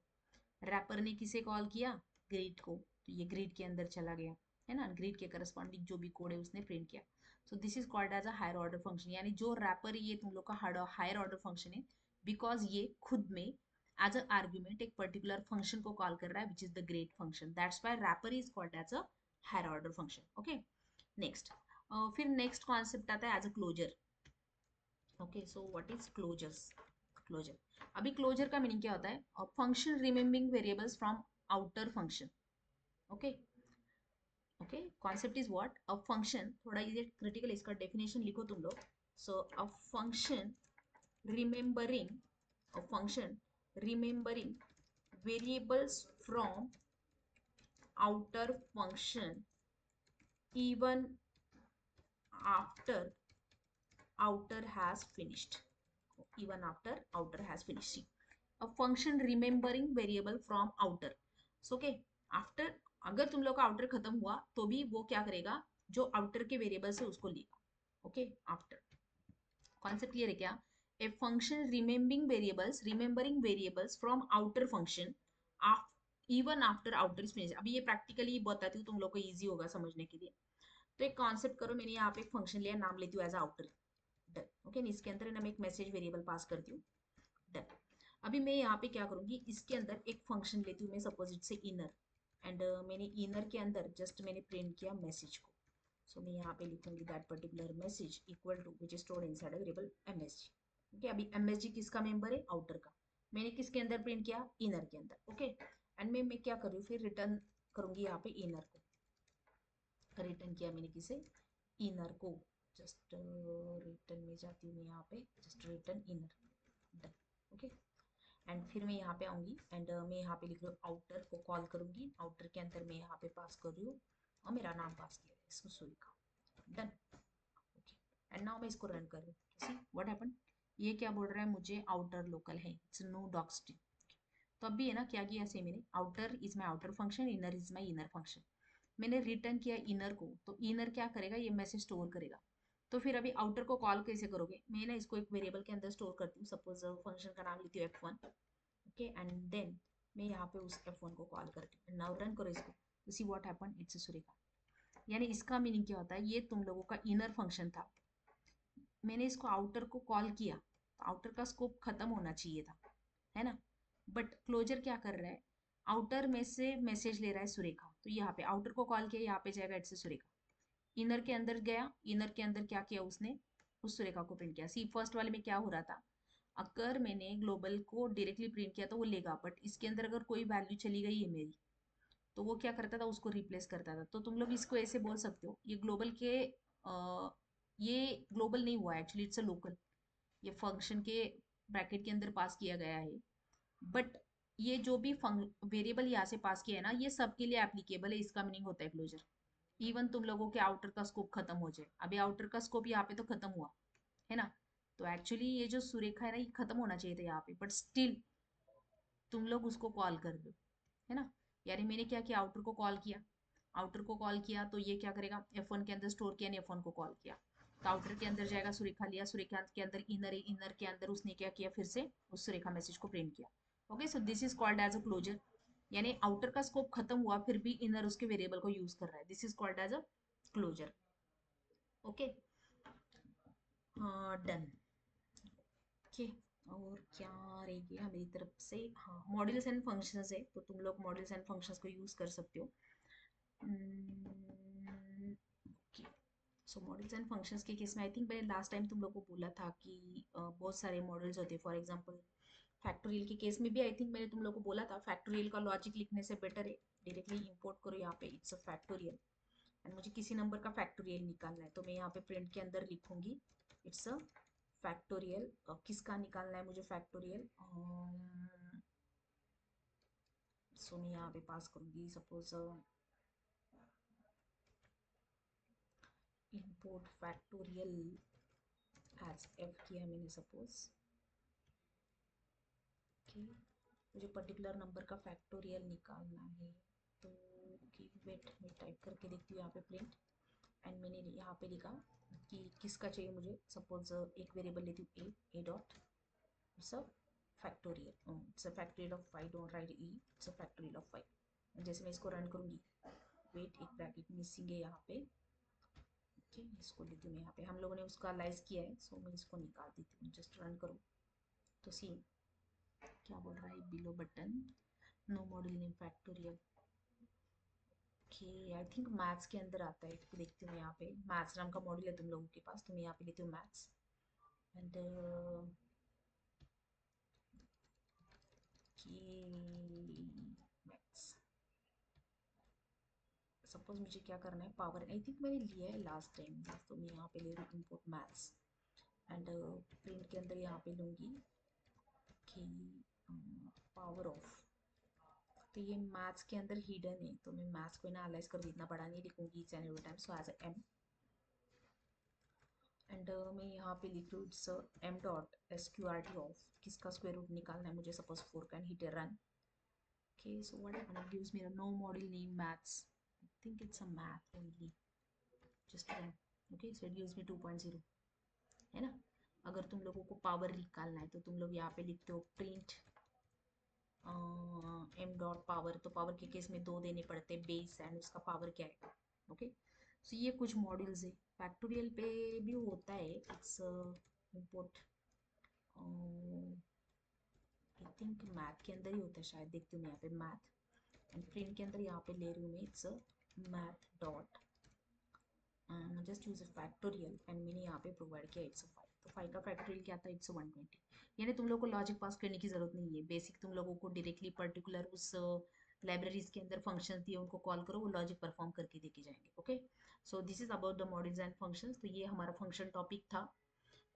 रैपर ने किसे कॉल किया, ग्रीड को, तो ये ग्रीड के अंदर चला गया, है ना। ग्रीड के करस्पॉन्डिंग जो भी कोड है उसने प्रिंट किया। So this is called as a higher order function, यानी जो रैपर है ये तुम लोग का हायर ऑर्डर फंक्शन है, बिकॉज ये खुद में एज अ आर्ग्यूमेंट एक पर्टिकुलर फंक्शन को कॉल कर रहा है, which is the grade function, that's why wrapper is called as a higher order function. Okay, next, फिर नेक्स्ट कॉन्सेप्ट आता है as a closure. Okay, so what is closures, closure. अभी closure का meaning क्या होता है, function remembering variables from outer function. Okay, okay, concept is what, a function, थोड़ा ये क्रिटिकल, इसका डेफिनेशन लिखो तुम लोग। So a function remembering, a function remembering variables from outer function even after outer has finished, even after outer has finished. A function remembering variable from outer, so okay, after अगर तुम लोग का outer खत्म हुआ तो भी वो क्या करेगा, जो आउटर के वेरिएबल से उसको लेगा। ओके, आफ्टर, कॉन्सेप्ट क्लियर है क्या? A function remembering variables from outer function even after outer is finish. अभी ये प्रैक्टिकली बताती हूँ तुम लोग को, इजी होगा समझने के लिए। तो एक कॉन्सेप्ट करो, मैंने यहाँ पे एक फंक्शन लिया, नाम लेती हूँ एज आउटर, डन। ओके, इसके अंदर ना मैं एक मैसेज वेरिएबल पास करती हूँ, डन। अभी मैं यहाँ पे क्या करूंगी, इसके अंदर एक फंक्शन लेती हूँ मैं, सपोज इट से इनर, एंड मैंने इनर के अंदर जस्ट मैंने प्रिंट किया मैसेज को। सो मैं यहाँ पे लिखूंगी that particular message equal to which is stored inside variable MSG. Okay, अभी एमएसजी किसका मेंबर है, आउटर का। मैंने किसके अंदर प्रिंट किया, इनर के अंदर, ओके। एंड मैं क्या कर रही हूँ, फिर रिटर्न करूंगी यहाँ पे इनर को, रिटर्न किया मैंने किसे, इनर को। जस्ट रिटर्न में जाती हूँ मैं यहाँ पे, just return inner, done, okay. And फिर मैं यहाँ पे आऊंगी एंड मैं यहाँ पे लिख रही हूँ आउटर को कॉल करूंगी, आउटर के अंदर मैं यहाँ पे पास कर रही हूँ और मेरा नाम पास किया है इसको, सुरिका, डन, ओके। एंड नाउ मैं इसको रन कर रही हूँ, सी व्हाट हैपन, ये क्या बोल रहा है मुझे, आउटर लोकल है, इट्स नो डॉक्स्ट्रिंग। तो अब भी है ना, क्या किया ऐसे मैंने, outer is my outer function, inner is my inner function. मैंने रिटर्न किया इनर को, तो इनर क्या करेगा, ये मैसेज स्टोर करेगा। तो फिर अभी आउटर को कॉल कैसे करोगे, मैं ना इसको एक वेरिएबल के अंदर स्टोर करती हूँ, सपोज फंक्शन का नाम लेती हूँ F1, ओके। एंड देन मैं यहाँ पे उस F1 को कॉल करती हूँ, नाउ रन करो इसको, तो see what happen, it's Surekha. यानी इसका मीनिंग क्या होता है, ये तुम लोगों का इनर फंक्शन था, मैंने इसको आउटर को कॉल किया, तो आउटर का स्कोप खत्म होना चाहिए था, है ना। बट क्लोजर क्या कर रहा है, आउटर में से मैसेज ले रहा है सुरेखा, तो यहाँ पे आउटर को कॉल किया, यहाँ पे जाएगा इट्स सुरेखा। इनर के अंदर गया, इनर के अंदर क्या किया उसने, उस सुरेखा को प्रिंट किया। सी फर्स्ट वाले में क्या हो रहा था, अगर मैंने ग्लोबल को डायरेक्टली प्रिंट किया तो वो लेगा, बट इसके अंदर अगर कोई वैल्यू चली गई है मेरी, तो वो क्या करता था, उसको रिप्लेस करता था। तो तुम लोग इसको ऐसे बोल सकते हो, ये ग्लोबल के ये ग्लोबल नहीं हुआ एक्चुअली, इट्स अ लोकल, ये फंक्शन के ब्रैकेट के अंदर पास किया गया है, बट ये जो भी वेरिएबल यहाँ से पास किया है ना, ये सबके लिए एप्लीकेबल है, इसका मीनिंग होता है क्लोजर। इवन तुम लोगों के आउटर का स्कोप खत्म हो जाए, अभी आउटर का स्कोप यहाँ पे तो खत्म हुआ है ना, तो एक्चुअली ये जो सुरेखा है ना, ये खत्म होना चाहिए था यहाँ पे, बट स्टिल तुम लोग उसको कॉल कर दो, है ना। यानी मैंने क्या किया, आउटर को कॉल किया, आउटर को कॉल किया तो ये क्या करेगा, F1 के अंदर स्टोर किया, F1 को कॉल किया, तो आउटर के अंदर जाएगा, सुरेखा लिया, सुरेखा के अंदर इनर, इनर के अंदर उसने क्या किया, फिर से उस सुरेखा मैसेज को प्रिंट किया, okay. So this is called as a closure, यानी आउटर का स्कोप खत्म हुआ फिर भी इनर उसके वेरिएबल को यूज कर रहा है, this is called as a closure, okay. हाँ डन, ओके। और क्या रह गया मेरी तरफ से, हाँ मॉड्यूल्स एंड फंक्शंस है, तो तुम लोग मॉड्यूल्स एंड फंक्शंस को यूज कर सकते हो, okay. So models and functions के केस में आई थिंक मैंने लास्ट टाइम तुम लोग को बोला था कि बहुत सारे मॉडल्स होते हैं, फॉर एग्जांपल फैक्टोरियल के केस में भी आई थिंक मैंने तुम लोग को बोला था, फैक्टोरियल का लॉजिक लिखने से बेटर है डायरेक्टली इंपोर्ट करो यहाँ पे, इट्स अ फैक्टोरियल, एंड मुझे किसी नंबर का फैक्टोरियल निकालना है, तो मैं यहाँ पे प्रिंट के अंदर लिखूंगी इट्स अ फैक्टोरियल, किसका निकालना है मुझे फैक्टोरियल, सो मैं यहाँ पे पास करूंगी, suppose import factorial as f किया मैंने सपोज, ओके। मुझे पर्टिकुलर नंबर का फैक्टोरियल निकालना है, तो ओके वेट मैं टाइप करके देखती हूँ यहाँ पे प्रिंट, एंड मैंने यहाँ पे लिखा कि किसका चाहिए मुझे, सपोज एक वेरिएबल लेती हूँ ए dot, it's a factorial, it's a factorial of 5, don't write E, it's a factorial of 5। जैसे मैं इसको रन करूँगी, वेट एक ब्रैकेट मिसिंग है यहाँ पे, ओके इसको लेती हूँ मैं, यहाँ पे हम लोगों ने उसका लाइज किया है, सो मैं इसको निकाल देती हूँ, जस्ट रन करूँ, तो सी क्या बोल रहा है, below button no module name factorial, okay. I think maths के अंदर आता है, तो देखती हूँ यहाँ पे मैथ्स नाम का मॉड्यूल है तुम लोगों के पास, तो मैं यहाँ पे लेती हूँ मैथ्स, एंड मैथ्स, सपोज मुझे क्या करना है, पावर, आई थिंक मैंने लिया है लास्ट टाइम, तो मैं यहाँ पे ले रही हूँ इम्पोर्ट मैथ्स, एंड प्रिंट के अंदर यहाँ पे लूँगी कि पावर ऑफ, तो ये मैथ्स के अंदर हिडन है, तो मैं मैथ्स को एनालाइज कर इतना बड़ा नहीं लिखूंगी it's N every time, so as M, and मैं यहाँ पे लिख रही हूँ it's M dot S Q R T of, किसका स्क्वायर रूट निकालना है मुझे, suppose 4 can hit a run, okay. So what happened, it gives me a no module name maths, I think it's a math only, just run, okay. So it gives me 2.0, है ना। अगर तुम लोगों को power निकालना है तो तुम लोग यहाँ पे लिखते हो प्रिंट एम डॉट पावर, तो पावर के केस में 2 देने पड़ते हैं बेस एंड उसका पावर क्या है, ओके। सो ये कुछ मॉड्यूल्स है, फैक्टोरियल पे भी होता है, it's import, I think math के अंदर ही होता है शायद, देखती हूँ यहाँ पे मैथ, एंड प्रिंट के अंदर यहाँ पे ले रही हूँ मैं, it's math dot just use factorial and मैंने यहाँ पे प्रोवाइड किया इट्स 5, तो 5 का फैक्टोरियल क्या था, इट्स 120। यानी तुम लोग को लॉजिक पास करने की जरूरत नहीं है, बेसिक तुम लोगों को डायरेक्टली पर्टिकुलर उस लाइब्रेरीज के अंदर फंक्शन दिए उनको कॉल करो, वो लॉजिक परफॉर्म करके देके जाएंगे। Okay, so this is about the modules and functions, तो ये हमारा फंक्शन टॉपिक था।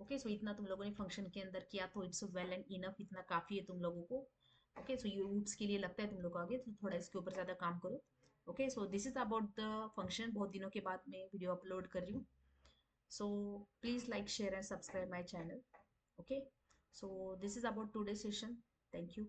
ओके, सो इतना तुम लोगों ने फंक्शन के अंदर किया तो इट्स वेल एंड इनफ, इतना काफी है तुम लोगों को। ओके, सो ये रूट्स के लिए लगता है तुम लोग को आगे, तो थोड़ा इसके ऊपर ज्यादा काम करो। Okay, so this is about the function, बहुत दिनों के बाद मैं वीडियो अपलोड कर रही हूँ। So please like, share and subscribe my channel. Okay, so this is about today's session. Thank you.